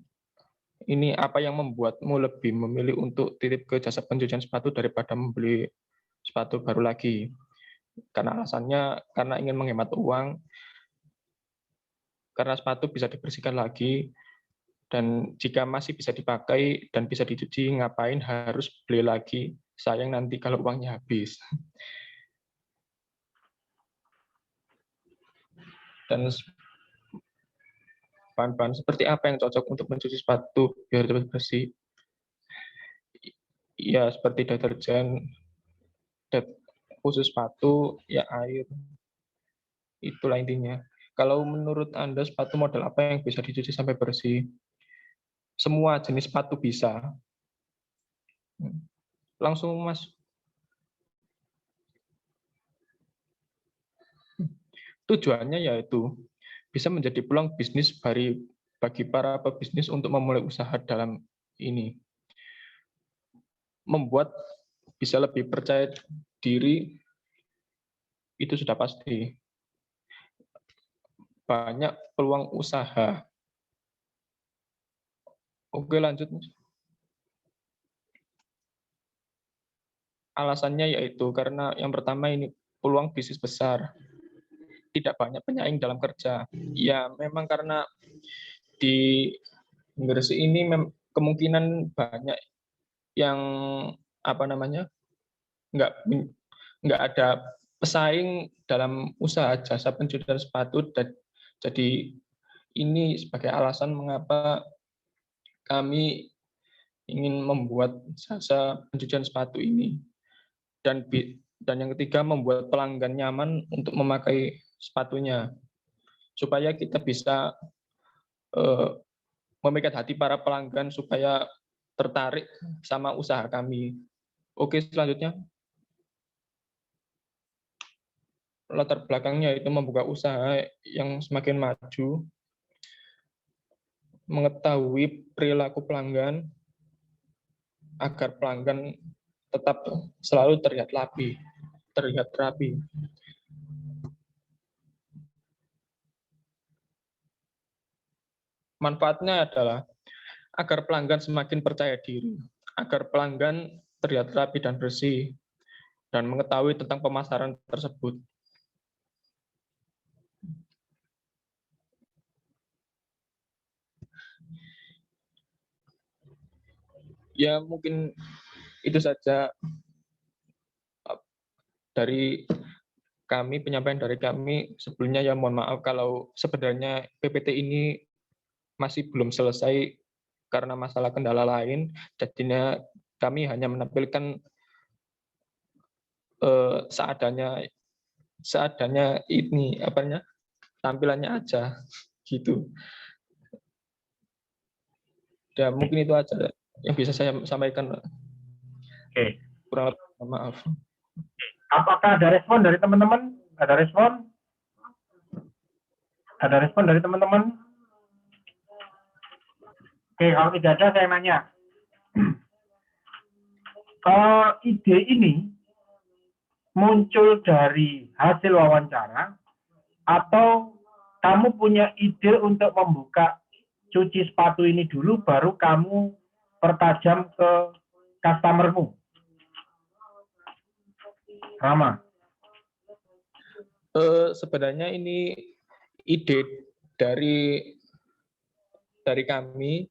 ini apa yang membuatmu lebih memilih untuk titip ke jasa pencucian sepatu daripada membeli sepatu baru lagi? Karena alasannya karena ingin menghemat uang, karena sepatu bisa dibersihkan lagi, dan jika masih bisa dipakai dan bisa dicuci, ngapain harus beli lagi? Sayang nanti kalau uangnya habis. Dan bahan-bahan seperti apa yang cocok untuk mencuci sepatu biar cepat bersih? Ya, seperti deterjen, khusus sepatu, ya air. Itulah intinya. Kalau menurut Anda, sepatu model apa yang bisa dicuci sampai bersih? Semua jenis sepatu bisa. Langsung, Mas. Tujuannya yaitu bisa menjadi peluang bisnis bagi para pebisnis untuk memulai usaha dalam ini. Membuat bisa lebih percaya diri, itu sudah pasti. Banyak peluang usaha. Oke, lanjut. Alasannya yaitu karena yang pertama ini peluang bisnis besar. Tidak banyak penyaing dalam kerja. Ya, memang karena di Gresik ini kemungkinan banyak yang nggak ada pesaing dalam usaha jasa pencucian sepatu. Jadi ini sebagai alasan mengapa kami ingin membuat jasa pencucian sepatu ini. Dan yang ketiga, membuat pelanggan nyaman untuk memakai sepatunya, supaya kita bisa memikat hati para pelanggan supaya tertarik sama usaha kami. Oke, selanjutnya. Latar belakangnya itu membuka usaha yang semakin maju, mengetahui perilaku pelanggan, agar pelanggan tetap selalu terlihat rapi. Manfaatnya adalah agar pelanggan semakin percaya diri, agar pelanggan terlihat rapi dan bersih, dan mengetahui tentang pemasaran tersebut. Ya mungkin itu saja dari kami, penyampaian dari kami. Sebelumnya ya mohon maaf kalau sebenarnya PPT ini masih belum selesai karena masalah kendala lain. Jadinya kami hanya menampilkan seadanya ini tampilannya aja gitu. Ya mungkin itu aja yang bisa saya sampaikan. Oke. Kurang lebih mohon maaf. Apakah ada respon dari teman-teman? Ada respon? Ada respon dari teman-teman? Oke, kalau tidak ada saya nanya. Ide ini muncul dari hasil wawancara atau kamu punya ide untuk membuka cuci sepatu ini dulu baru kamu pertajam ke customermu? Rama. Sebenarnya ini ide dari kami,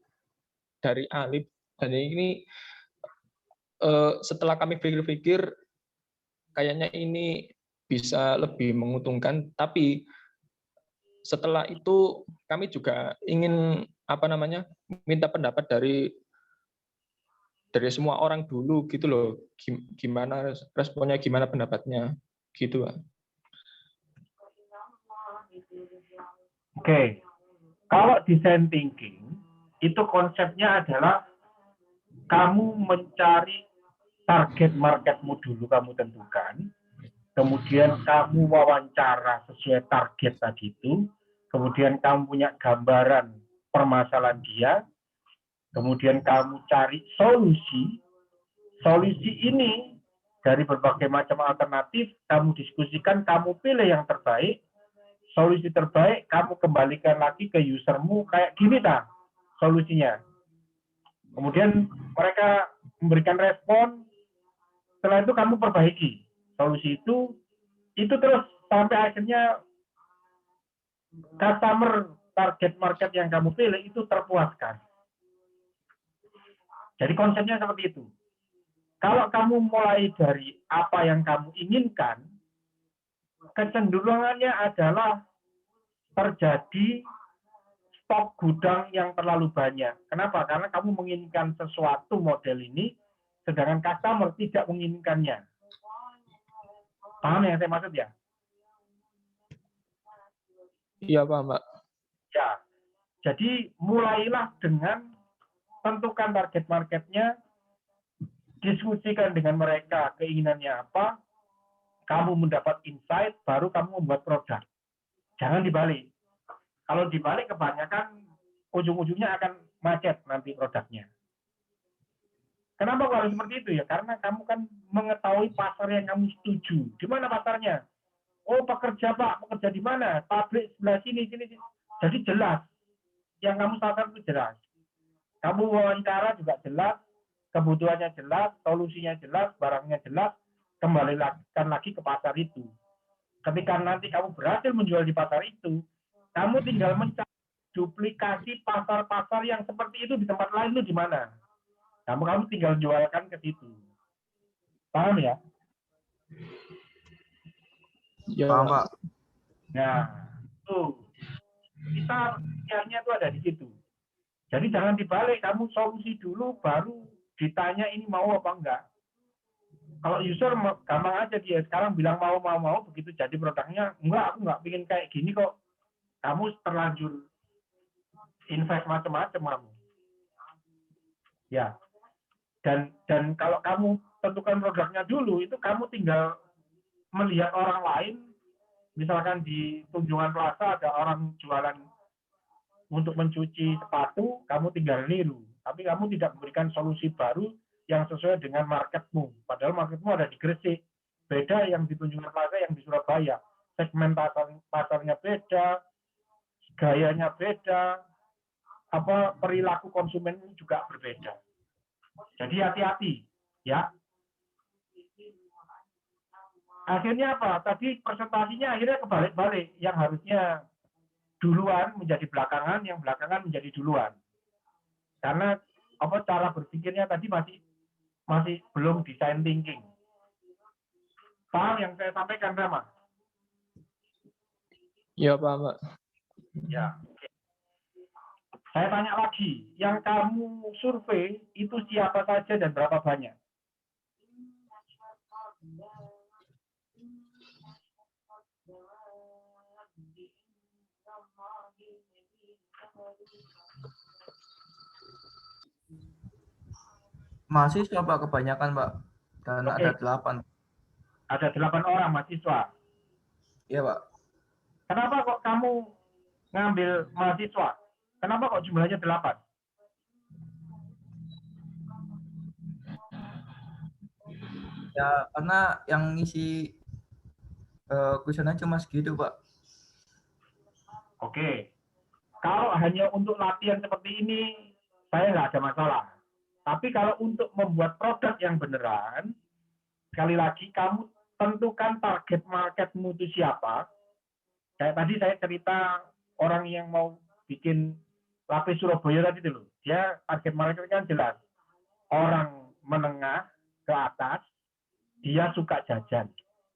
dari Alif, dan ini setelah kami pikir-pikir kayaknya ini bisa lebih menguntungkan, tapi setelah itu kami juga ingin minta pendapat dari semua orang dulu gitu loh, gimana responnya, gimana pendapatnya gitu. Oke, kalau design thinking itu konsepnya adalah kamu mencari target marketmu dulu, kamu tentukan, kemudian kamu wawancara sesuai target tadi itu, kemudian kamu punya gambaran permasalahan dia, kemudian kamu cari solusi. Solusi ini dari berbagai macam alternatif, kamu diskusikan, kamu pilih yang terbaik. Solusi terbaik, kamu kembalikan lagi ke usermu, kayak gini tak solusinya. Kemudian mereka memberikan respon, setelah itu kamu perbaiki solusi itu terus sampai akhirnya customer target market yang kamu pilih itu terpuaskan. Jadi konsepnya seperti itu. Kalau kamu mulai dari apa yang kamu inginkan, kecenderungannya adalah terjadi stok gudang yang terlalu banyak. Kenapa? Karena kamu menginginkan sesuatu model ini, sedangkan customer tidak menginginkannya. Paham yang saya maksud ya? Iya Pak, Mbak. Ya, jadi mulailah dengan tentukan target marketnya, diskusikan dengan mereka keinginannya apa, kamu mendapat insight, baru kamu membuat produk. Jangan dibalik. Kalau dibalik kebanyakan ujung-ujungnya akan macet nanti produknya. Kenapa kalau seperti itu ya? Karena kamu kan mengetahui pasar yang kamu setuju. Di mana pasarnya? Oh, pekerja Pak, pekerja di mana? Pabrik sebelah sini. Jadi jelas. Yang kamu sasar itu jelas. Kamu wawancara juga jelas, kebutuhannya jelas, solusinya jelas, barangnya jelas, kembalikan lagi ke pasar itu. Ketika nanti kamu berhasil menjual di pasar itu, kamu tinggal mencari duplikasi pasar-pasar yang seperti itu di tempat lain itu di mana. Kamu tinggal jualkan ke situ. Paham ya? Ya, Paham, Pak. Nah, tuh. Kita pikirannya itu ada di situ. Jadi jangan dibalik, kamu solusi dulu, baru ditanya ini mau apa enggak. Kalau user gampang aja dia sekarang bilang mau, begitu jadi produknya, enggak, aku enggak pengen kayak gini kok. Kamu terlanjur invest macam-macam kamu. Ya. Dan kalau kamu tentukan produknya dulu, itu kamu tinggal melihat orang lain, misalkan di Tunjungan Plaza ada orang jualan untuk mencuci sepatu, kamu tinggal niru. Tapi kamu tidak memberikan solusi baru yang sesuai dengan marketmu. Padahal marketmu ada di Gresik. Beda yang di Tunjungan Plaza, yang di Surabaya. Segmentasi pasarnya beda, gayanya beda, perilaku konsumen juga berbeda. Jadi hati-hati, ya. Akhirnya apa? Tadi presentasinya akhirnya kebalik-balik. Yang harusnya duluan menjadi belakangan, yang belakangan menjadi duluan. Karena apa cara berpikirnya tadi masih belum design thinking. Paham yang saya sampaikan, Rama? Ya, paham, Pak. Ya. Oke. Saya tanya lagi, yang kamu survei itu siapa saja dan berapa banyak? Mahasiswa, Pak, kebanyakan, Pak. Dan Oke. ada 8. Ada 8 orang mahasiswa. Iya, Pak. Kenapa kok kamu ngambil mahasiswa? Kenapa kok jumlahnya 8? Ya, karena yang ngisi kuesioner cuma segitu, Pak. Oke. Kalau hanya untuk latihan seperti ini, saya nggak ada masalah. Tapi kalau untuk membuat produk yang beneran, sekali lagi kamu tentukan target marketmu itu siapa. Kayak tadi saya cerita orang yang mau bikin lapis Surabaya tadi dulu. Dia target marketnya kan jelas. Orang menengah ke atas, dia suka jajan.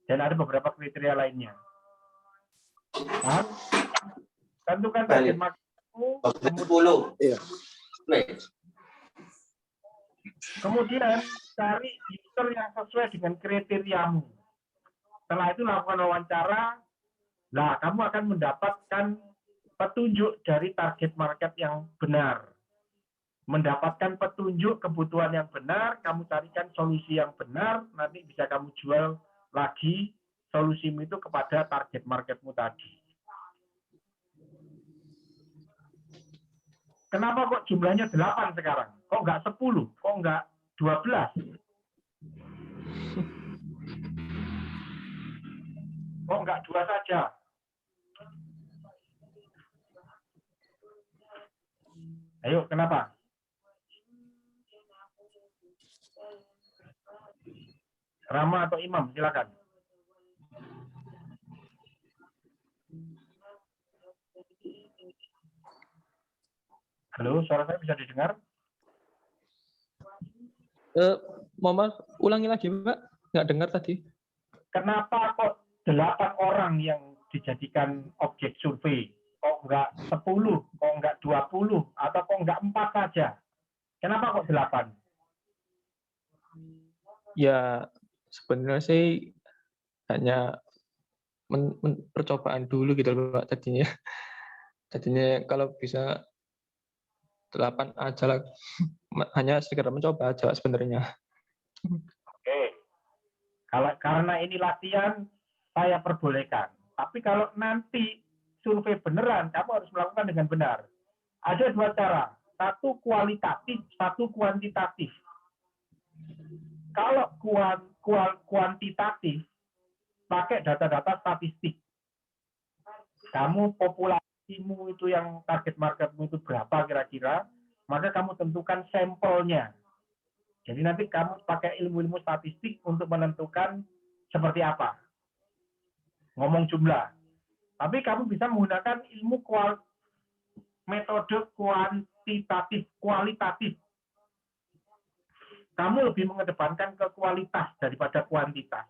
Dan ada beberapa kriteria lainnya. Nah, tentukan target marketmu. Kemudian cari user yang sesuai dengan kriteriamu. Setelah itu lakukan wawancara. Nah, kamu akan mendapatkan petunjuk dari target market yang benar. Mendapatkan petunjuk kebutuhan yang benar, kamu carikan solusi yang benar, nanti bisa kamu jual lagi solusimu itu kepada target marketmu tadi. Kenapa kok jumlahnya 8 sekarang? Kok nggak 10? Kok nggak 12? Kok nggak 2 saja? Ayo, kenapa? Rama atau Imam, silakan. Halo, suara saya bisa didengar? Mohon ulangi lagi, Pak. Nggak dengar tadi. Kenapa kok 8 orang yang dijadikan objek survei? Kok nggak 10, kok nggak 20, atau kok nggak 4 saja? Kenapa kok 8? Ya, sebenarnya sih hanya percobaan dulu gitu loh, Pak, tadinya. Tadinya kalau bisa 8 aja lah. Hanya sekedar mencoba aja sebenarnya. Oke. Karena ini latihan, saya perbolehkan. Tapi kalau nanti survei beneran, kamu harus melakukan dengan benar. Ada 2 cara. Satu kualitatif, satu kuantitatif. Kalau kuantitatif, pakai data-data statistik. Kamu populasimu itu yang target marketmu itu berapa kira-kira, maka kamu tentukan sampelnya. Jadi nanti kamu pakai ilmu-ilmu statistik untuk menentukan seperti apa. Ngomong jumlah. Tapi kamu bisa menggunakan ilmu metode kualitatif. Kamu lebih mengedepankan ke kualitas daripada kuantitas.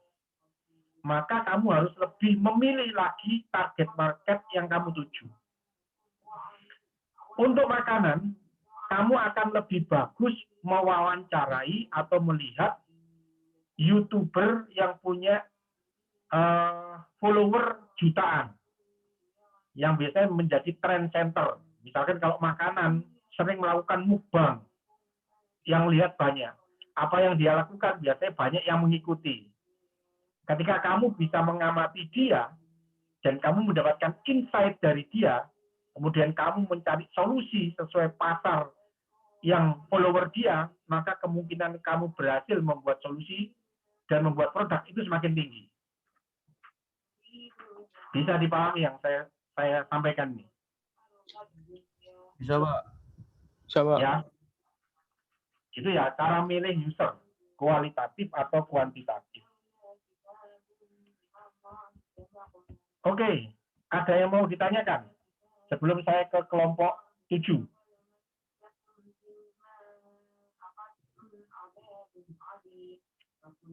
Maka kamu harus lebih memilih lagi target market yang kamu tuju. Untuk makanan, kamu akan lebih bagus mewawancarai atau melihat YouTuber yang punya follower jutaan, yang biasanya menjadi trend center. Misalkan kalau makanan, sering melakukan mukbang, yang lihat banyak. Apa yang dia lakukan, biasanya banyak yang mengikuti. Ketika kamu bisa mengamati dia, dan kamu mendapatkan insight dari dia, kemudian kamu mencari solusi sesuai pasar yang follower dia, maka kemungkinan kamu berhasil membuat solusi dan membuat produk itu semakin tinggi. Bisa dipahami yang saya sampaikan ini? Bisa, Pak. Bisa, Pak. Ya. Itu ya, cara milih user, kualitatif atau kuantitatif. Oke, ada yang mau ditanyakan sebelum saya ke kelompok 7?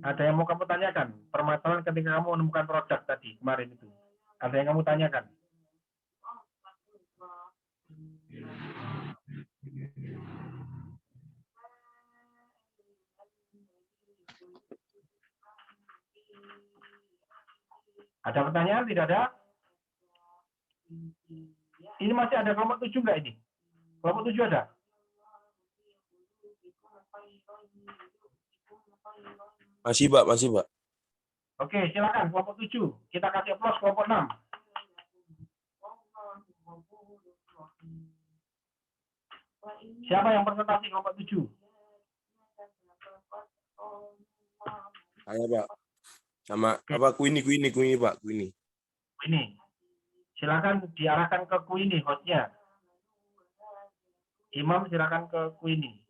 Ada yang mau kamu tanyakan? Permasalahan ketika kamu menemukan produk tadi kemarin itu. Ada yang kamu tanyakan? Ada pertanyaan? Tidak ada? Ini masih ada kelompok 7 enggak ini? Kelompok 7 ada? Masih, Pak, masih, Pak. Oke, silakan kelompok 7. Kita kasih aplaus kelompok 6. Siapa yang presentasi kelompok 7? Saya, Pak. Sama apa Queenie, Pak, Queenie. Ini. Silakan diarahkan ke Queenie hostnya. Imam silakan ke Queenie.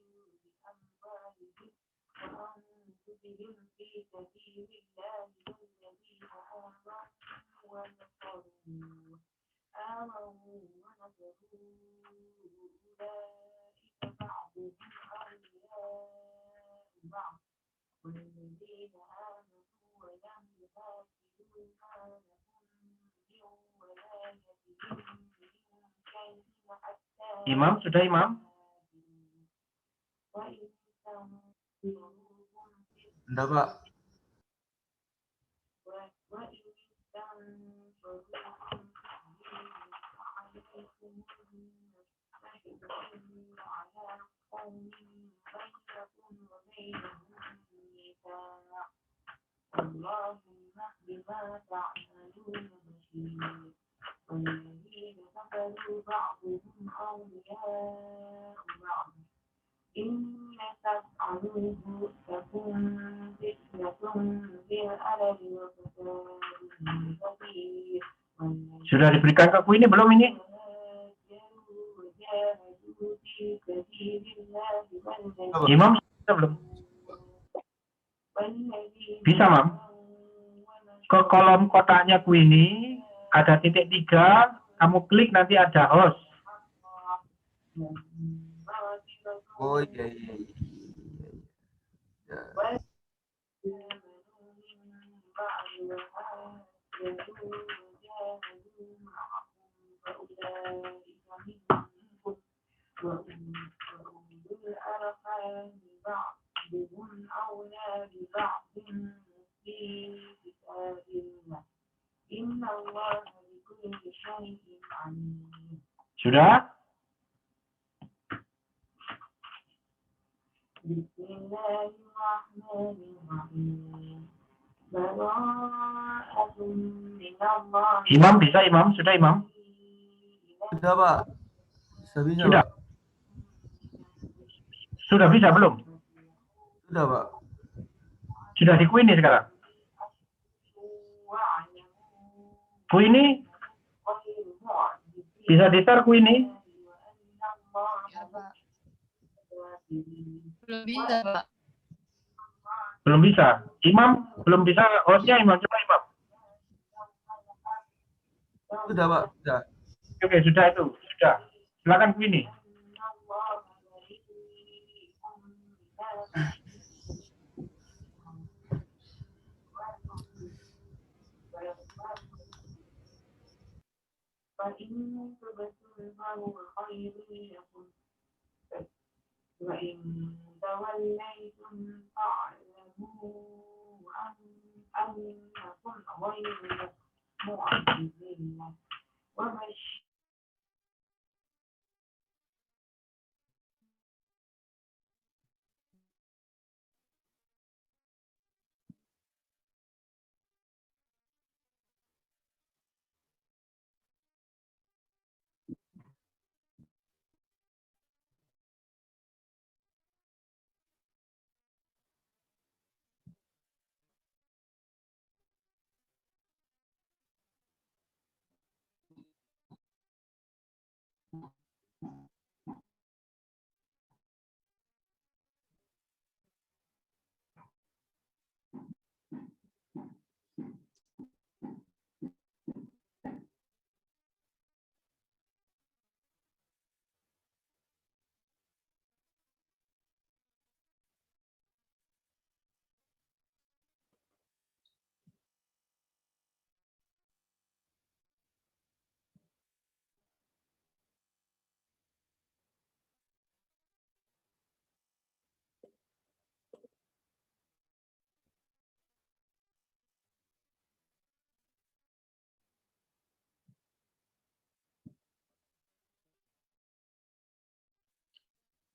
Imam, sudah Imam? Enggak, Pak. Sudah diberikan ke Queenie belum ini? Imam sudah belum? Bisa, Mam. Ke kolom kotaknya Queenie ada titik 3, kamu klik nanti ada host. Oh iya iya. Sudah? Imam bisa, Imam? Sudah, Imam? Sudah, Pak. Bisa, Sudah. Pak. Sudah bisa belum? Sudah, Pak. Sudah di Queenie sekarang? Queenie? Bisa di-share Queenie? Ya, Pak. Belum bisa, Pak. Belum bisa. Imam belum bisa hostnya Imam, coba Imam. Sudah, Pak. Sudah. Oke, sudah itu. Sudah. Silakan Queenie.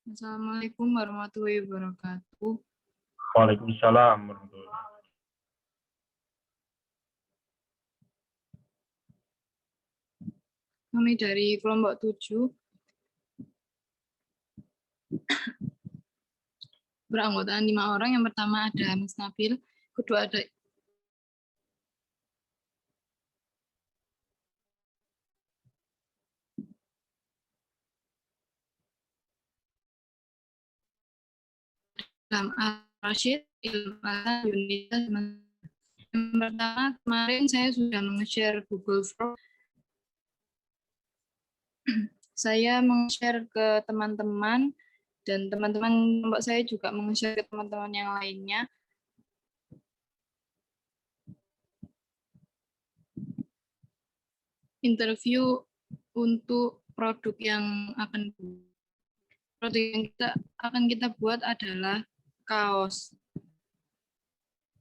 Assalamualaikum warahmatullahi wabarakatuh. Waalaikumsalam warahmatullahi wabarakatuh. Kami dari kelompok 7 beranggotakan 5 orang. Yang pertama ada Miss Nabil, kedua ada Rashid, Ilfan, Yunita. Yang pertama, kemarin saya sudah meng-share Google Form. Saya meng-share ke teman-teman, dan teman-teman kelompok saya juga meng-share ke teman-teman yang lainnya. Interview untuk produk yang akan kita buat adalah kaos.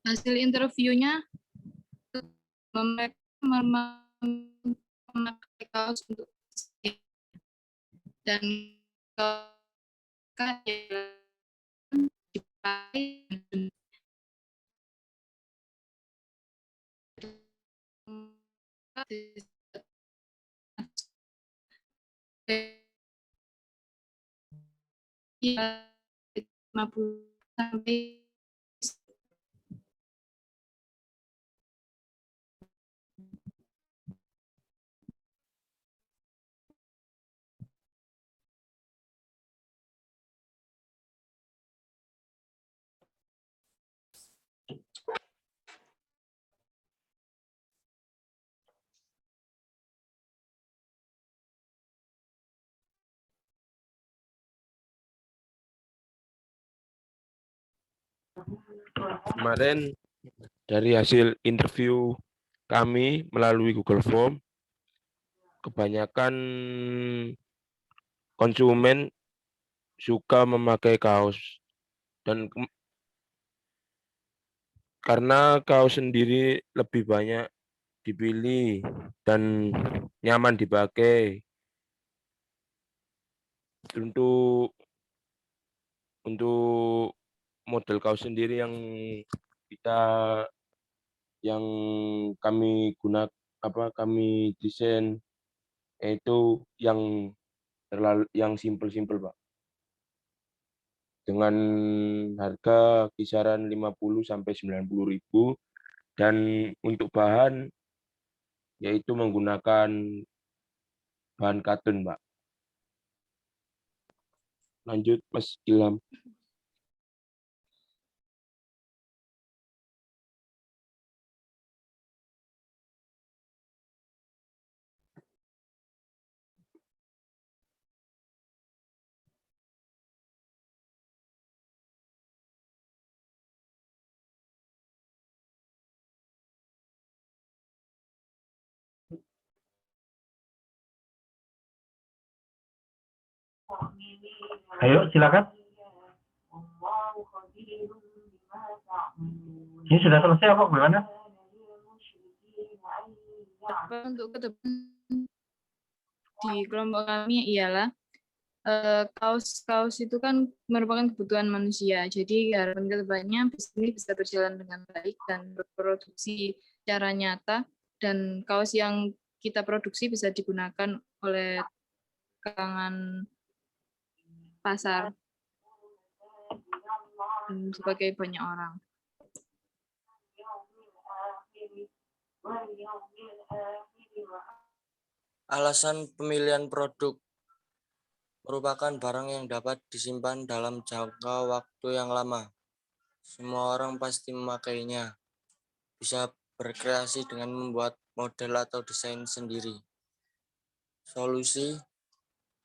Hasil interviewnya mereka memakai kaos untuk dan dipakai ya 50 sampai Kemarin dari hasil interview kami melalui Google Form, kebanyakan konsumen suka memakai kaos, dan karena kaos sendiri lebih banyak dipilih dan nyaman dipakai. Untuk model kaos sendiri yang kami desain itu yang simple-simple, Pak. Dengan harga kisaran 50 sampai 90.000, dan untuk bahan yaitu menggunakan bahan katun, Pak. Lanjut, Mas Ilham. Ayo, silakan. Ini sudah selesai apa bagaimana? Untuk ke depan di kelompok kami ialah kaos itu kan merupakan kebutuhan manusia. Jadi harapan kedepannya bisnis bisa berjalan dengan baik dan berproduksi secara nyata, dan kaos yang kita produksi bisa digunakan oleh kalangan pasar sebagai banyak orang. Alasan pemilihan produk merupakan barang yang dapat disimpan dalam jangka waktu yang lama. Semua orang pasti memakainya. Bisa berkreasi dengan membuat model atau desain sendiri. Solusi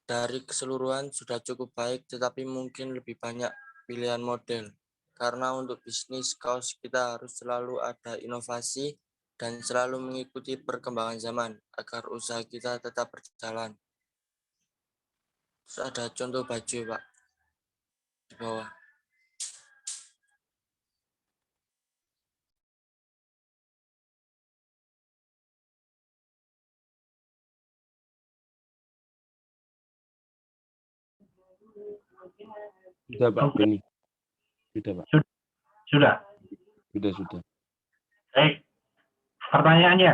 dari keseluruhan sudah cukup baik, tetapi mungkin lebih banyak pilihan model. Karena untuk bisnis kaos kita harus selalu ada inovasi dan selalu mengikuti perkembangan zaman agar usaha kita tetap berjalan. Terus ada contoh baju, Pak, di bawah. Sudah Pak Oke. Beni. Sudah Pak. Sudah. Sudah. Baik. Pertanyaannya,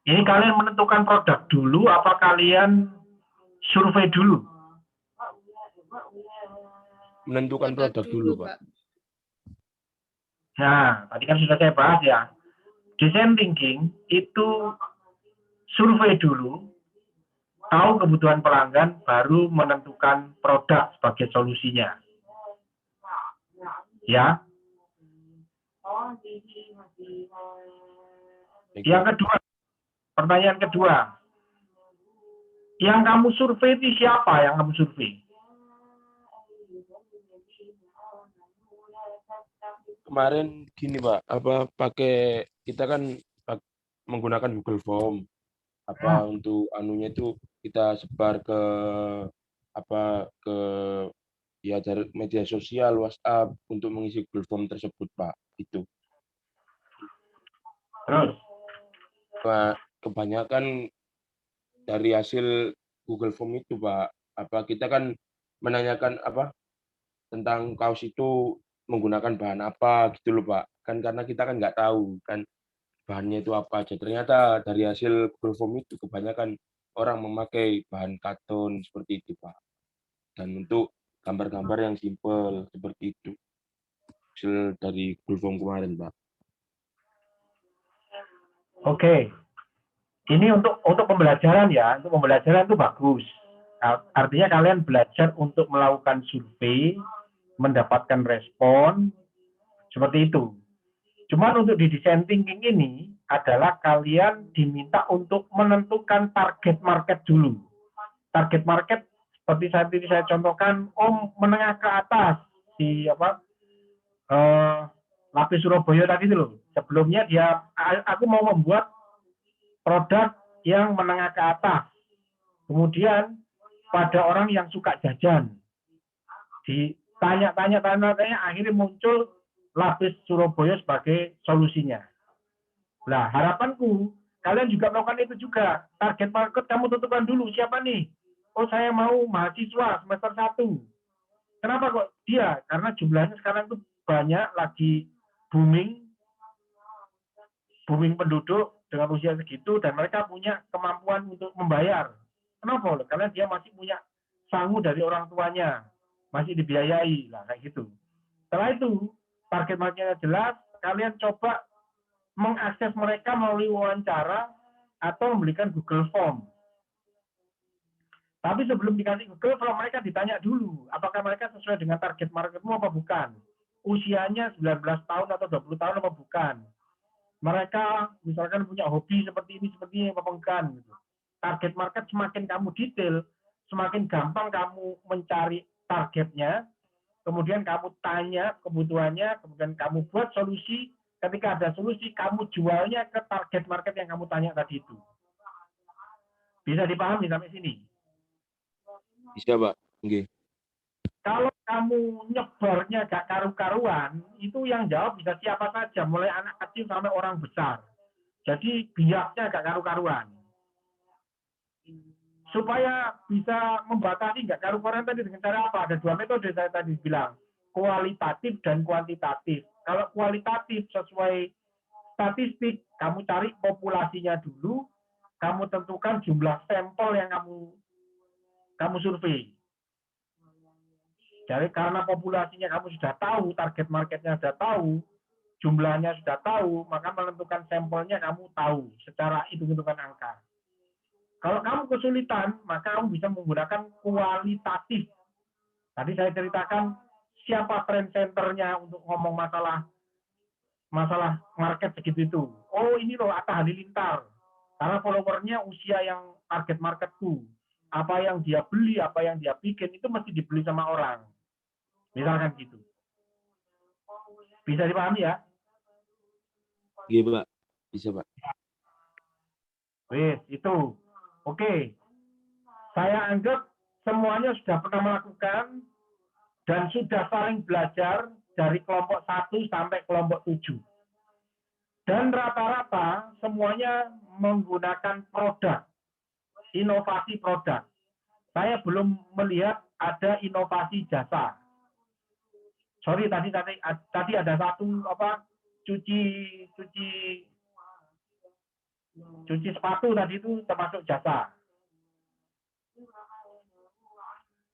ini kalian menentukan produk dulu apa kalian survei dulu? Menentukan produk dulu Pak. Nah, tadi kan sudah saya bahas ya. Design thinking itu survei dulu, tahu kebutuhan pelanggan, baru menentukan produk sebagai solusinya. Ya. Yang kedua, pertanyaan kedua. Yang kamu survei itu siapa yang kamu survei? Kemarin gini Pak, kita kan menggunakan Google Form. Untuk anunya itu kita sebar ke ya dari media sosial, WhatsApp untuk mengisi Google Form tersebut Pak. Itu. Terus? Kebanyakan dari hasil Google Form itu Pak, kita kan menanyakan tentang kaos itu menggunakan bahan apa gitu loh Pak. Kan karena kita kan nggak tahu kan bahannya itu apa aja. Ternyata dari hasil Google Form itu kebanyakan orang memakai bahan karton seperti itu Pak. Dan untuk gambar-gambar yang simpel seperti itu. Hasil dari Google Form kemarin Pak. Oke. Ini untuk pembelajaran ya. Untuk pembelajaran itu bagus. Artinya kalian belajar untuk melakukan survei, mendapatkan respon, seperti itu. Cuman untuk di design thinking ini adalah kalian diminta untuk menentukan target market dulu. Target market seperti saat ini saya contohkan, menengah ke atas di Lapis Surabaya tadi itu loh. Sebelumnya aku mau membuat produk yang menengah ke atas. Kemudian pada orang yang suka jajan. Ditanya-tanya, akhirnya muncul Lapis Surabaya sebagai solusinya. Nah, harapanku, kalian juga melakukan itu juga. Target market kamu tentukan dulu, siapa nih? Oh, saya mau mahasiswa semester 1. Kenapa kok dia? Karena jumlahnya sekarang itu banyak, lagi booming penduduk dengan usia segitu, dan mereka punya kemampuan untuk membayar. Kenapa? Karena dia masih punya sangu dari orang tuanya, masih dibiayai, lah kayak gitu. Setelah itu, target marketnya jelas, kalian coba mengakses mereka melalui wawancara atau memberikan Google Form. Tapi sebelum dikasih Google Form, mereka ditanya dulu, apakah mereka sesuai dengan target marketmu apa bukan? Usianya 19 tahun atau 20 tahun apa bukan? Mereka misalkan punya hobi seperti ini apa bukan? Target market semakin kamu detail, semakin gampang kamu mencari targetnya, kemudian kamu tanya kebutuhannya, kemudian kamu buat solusi. Ketika ada solusi, kamu jualnya ke target market yang kamu tanya tadi itu. Bisa dipahami sampai sini? Bisa, Pak. Okay. Kalau kamu nyebarnya gak karu-karuan, itu yang jawab bisa siapa saja, mulai anak kecil sampai orang besar. Jadi biaknya gak karu-karuan. Supaya bisa membatasi gak karu-karuan tadi dengan cara apa? Ada 2 metode saya tadi bilang, kualitatif dan kuantitatif. Kalau kualitatif sesuai statistik, kamu cari populasinya dulu, kamu tentukan jumlah sampel yang kamu survei. Jadi karena populasinya kamu sudah tahu, target marketnya sudah tahu, jumlahnya sudah tahu, maka menentukan sampelnya kamu tahu secara hitung-hitungan angka. Kalau kamu kesulitan, maka kamu bisa menggunakan kualitatif. Tadi saya ceritakan siapa trend centernya untuk ngomong masalah market segitu itu. Oh, ini loh Atta Halilintar. Karena followernya usia yang target marketku. Apa yang dia beli, apa yang dia bikin, itu mesti dibeli sama orang. Misalkan gitu. Bisa dipahami ya? Iya, Pak. Bisa, Pak. Wih, itu. Oke. Saya anggap semuanya sudah pernah melakukan dan sudah saling belajar dari kelompok 1 sampai kelompok 7. Dan rata-rata semuanya menggunakan produk, inovasi produk. Saya belum melihat ada inovasi jasa. Sorry, tadi ada satu cuci sepatu tadi itu termasuk jasa.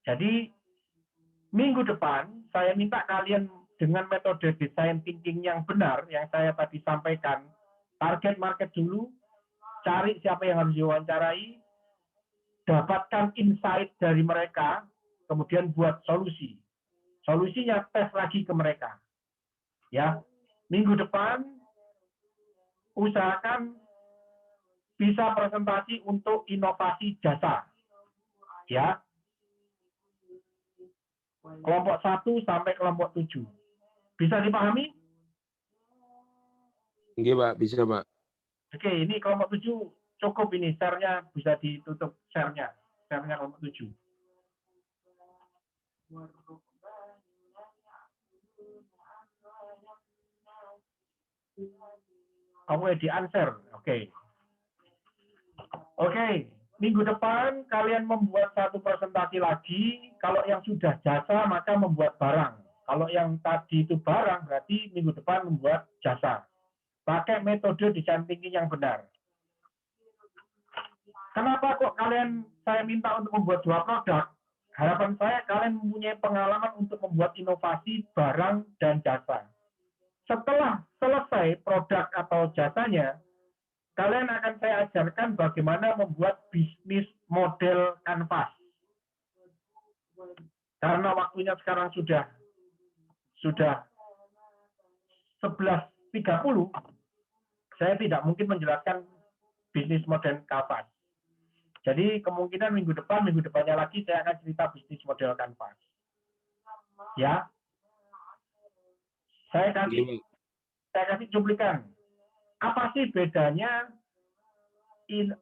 Jadi minggu depan saya minta kalian dengan metode design thinking yang benar yang saya tadi sampaikan, target market dulu, cari siapa yang harus diwawancarai, dapatkan insight dari mereka, kemudian buat solusi. Solusinya tes lagi ke mereka. Ya, minggu depan usahakan bisa presentasi untuk inovasi jasa. Ya. Kelompok 1 sampai kelompok 7. Bisa dipahami? Iya, Pak, bisa, Pak. Oke, ini kelompok 7 cukup ini, share-nya bisa ditutup share-nya kelompok 7. Oke, di-unshare. Oke, minggu depan kalian membuat satu presentasi lagi. Kalau yang sudah jasa, maka membuat barang. Kalau yang tadi itu barang, berarti minggu depan membuat jasa. Pakai metode design thinking yang benar. Kenapa kok saya minta untuk membuat 2 produk? Harapan saya kalian mempunyai pengalaman untuk membuat inovasi barang dan jasa. Setelah selesai produk atau jasanya, kalian akan saya ajarkan bagaimana membuat bisnis model kanvas. Karena waktunya sekarang sudah 11.30, saya tidak mungkin menjelaskan bisnis model kanvas. Jadi kemungkinan minggu depannya lagi saya akan cerita bisnis model kanvas. Ya. Saya kasih cuplikan. Apa sih bedanya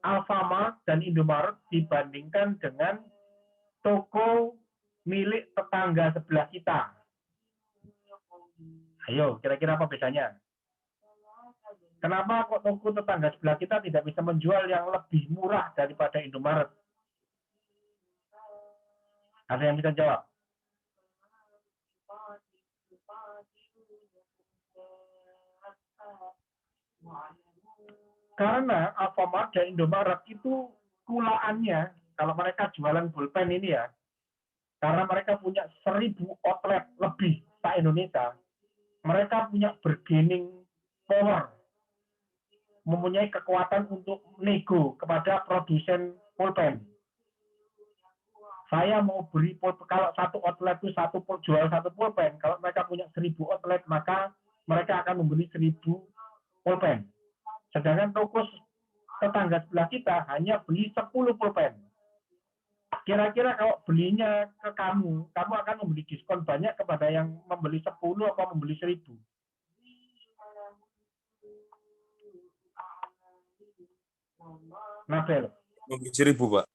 Alfamart dan Indomaret dibandingkan dengan toko milik tetangga sebelah kita? Ayo, kira-kira apa bedanya? Kenapa kok toko tetangga sebelah kita tidak bisa menjual yang lebih murah daripada Indomaret? Ada yang bisa jawab? Karena Alfamart dan Indomaret itu kulaannya, kalau mereka jualan pulpen ini ya, karena mereka punya 1.000 outlet lebih di Indonesia, mereka punya bargaining power, mempunyai kekuatan untuk nego kepada produsen pulpen. Saya mau beli pulpen, kalau satu outlet itu jual satu pulpen, kalau mereka punya 1.000 outlet, maka mereka akan membeli 1.000 pulpen. Sedangkan toko tetangga sebelah kita hanya beli 10 pulpen. Kira-kira kalau belinya ke kamu akan membeli diskon banyak kepada yang membeli 10 atau membeli 1.000? Nabel. Membeli 1.000, Pak.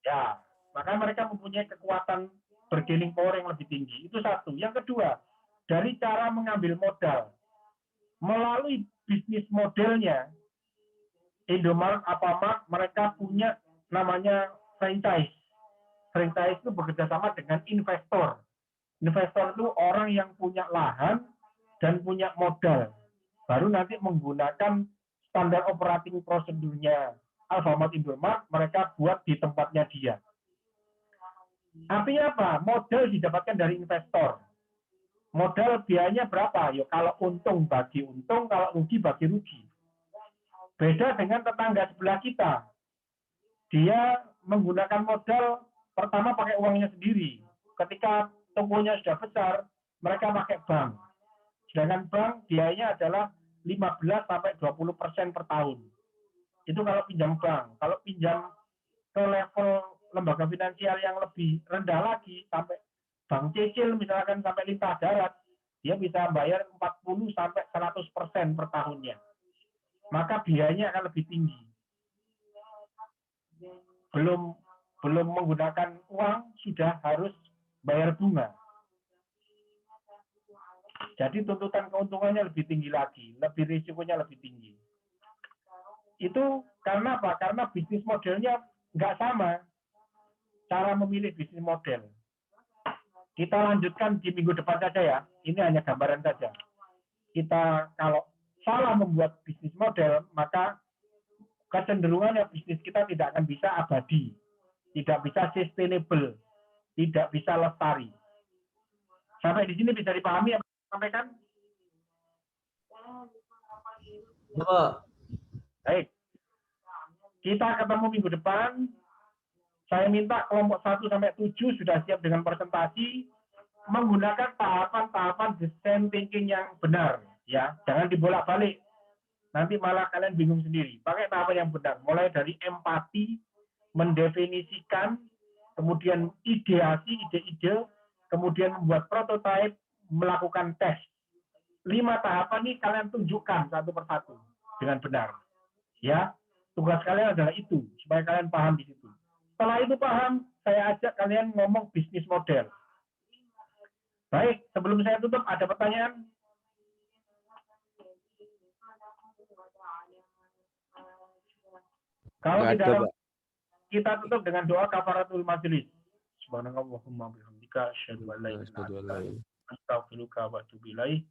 Ya, maka mereka mempunyai kekuatan bargaining power yang lebih tinggi. Itu satu. Yang kedua, dari cara mengambil modal. Melalui bisnis modelnya, Indomaret, Alfamart, mereka punya namanya franchise. Franchise itu bekerja sama dengan investor. Investor itu orang yang punya lahan dan punya modal. Baru nanti menggunakan standar operating prosedurnya Alfamart, Indomaret, mereka buat di tempatnya dia. Artinya apa? Modal didapatkan dari investor. Modal biayanya berapa? Yo, kalau untung bagi untung, kalau rugi bagi rugi. Beda dengan tetangga sebelah kita. Dia menggunakan modal pertama pakai uangnya sendiri. Ketika tokonya sudah besar, mereka pakai bank. Sedangkan bank biayanya adalah 15-20% per tahun. Itu kalau pinjam bank. Kalau pinjam ke level lembaga finansial yang lebih rendah lagi, sampai bank cicil misalkan sampai lintas darat, dia bisa bayar 40-100% per tahunnya. Maka biayanya akan lebih tinggi. Belum menggunakan uang, sudah harus bayar bunga. Jadi tuntutan keuntungannya lebih tinggi lagi, lebih risikonya lebih tinggi. Itu karena apa? Karena bisnis modelnya nggak sama. Cara memilih bisnis model. Kita lanjutkan di minggu depan saja ya. Ini hanya gambaran saja. Kita kalau salah membuat bisnis model, maka kecenderungannya bisnis kita tidak akan bisa abadi, tidak bisa sustainable, tidak bisa lestari. Sampai di sini bisa dipahami apa yang saya sampaikan? Ya, Pak. Baik. Kita ketemu minggu depan. Saya minta kelompok 1 sampai 7 sudah siap dengan presentasi menggunakan tahapan-tahapan design thinking yang benar, ya. Jangan dibolak-balik. Nanti malah kalian bingung sendiri. Pakai tahapan yang benar. Mulai dari empati, mendefinisikan, kemudian ideasi, ide-ide, kemudian membuat prototipe, melakukan tes. 5 tahapan ini kalian tunjukkan satu persatu dengan benar. Ya, tugas kalian adalah itu supaya kalian paham di situ. Setelah itu paham, saya ajak kalian ngomong bisnis model. Baik, sebelum saya tutup ada pertanyaan? Kalau Nggak tidak ada, ada, Pak. kita tutup dengan doa kafaratul majelis. Subhanallahumma bihamdika asyhadu an la ilaha illa anta astaghfiruka wa atubu ilaik.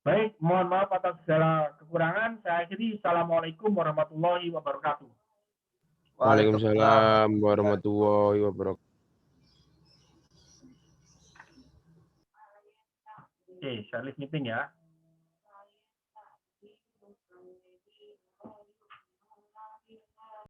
Baik, mohon maaf atas segala kekurangan. Saya akhiri. Assalamualaikum warahmatullahi wabarakatuh. Waalaikumsalam warahmatullahi wabarakatuh. Oke, saya live meeting ya.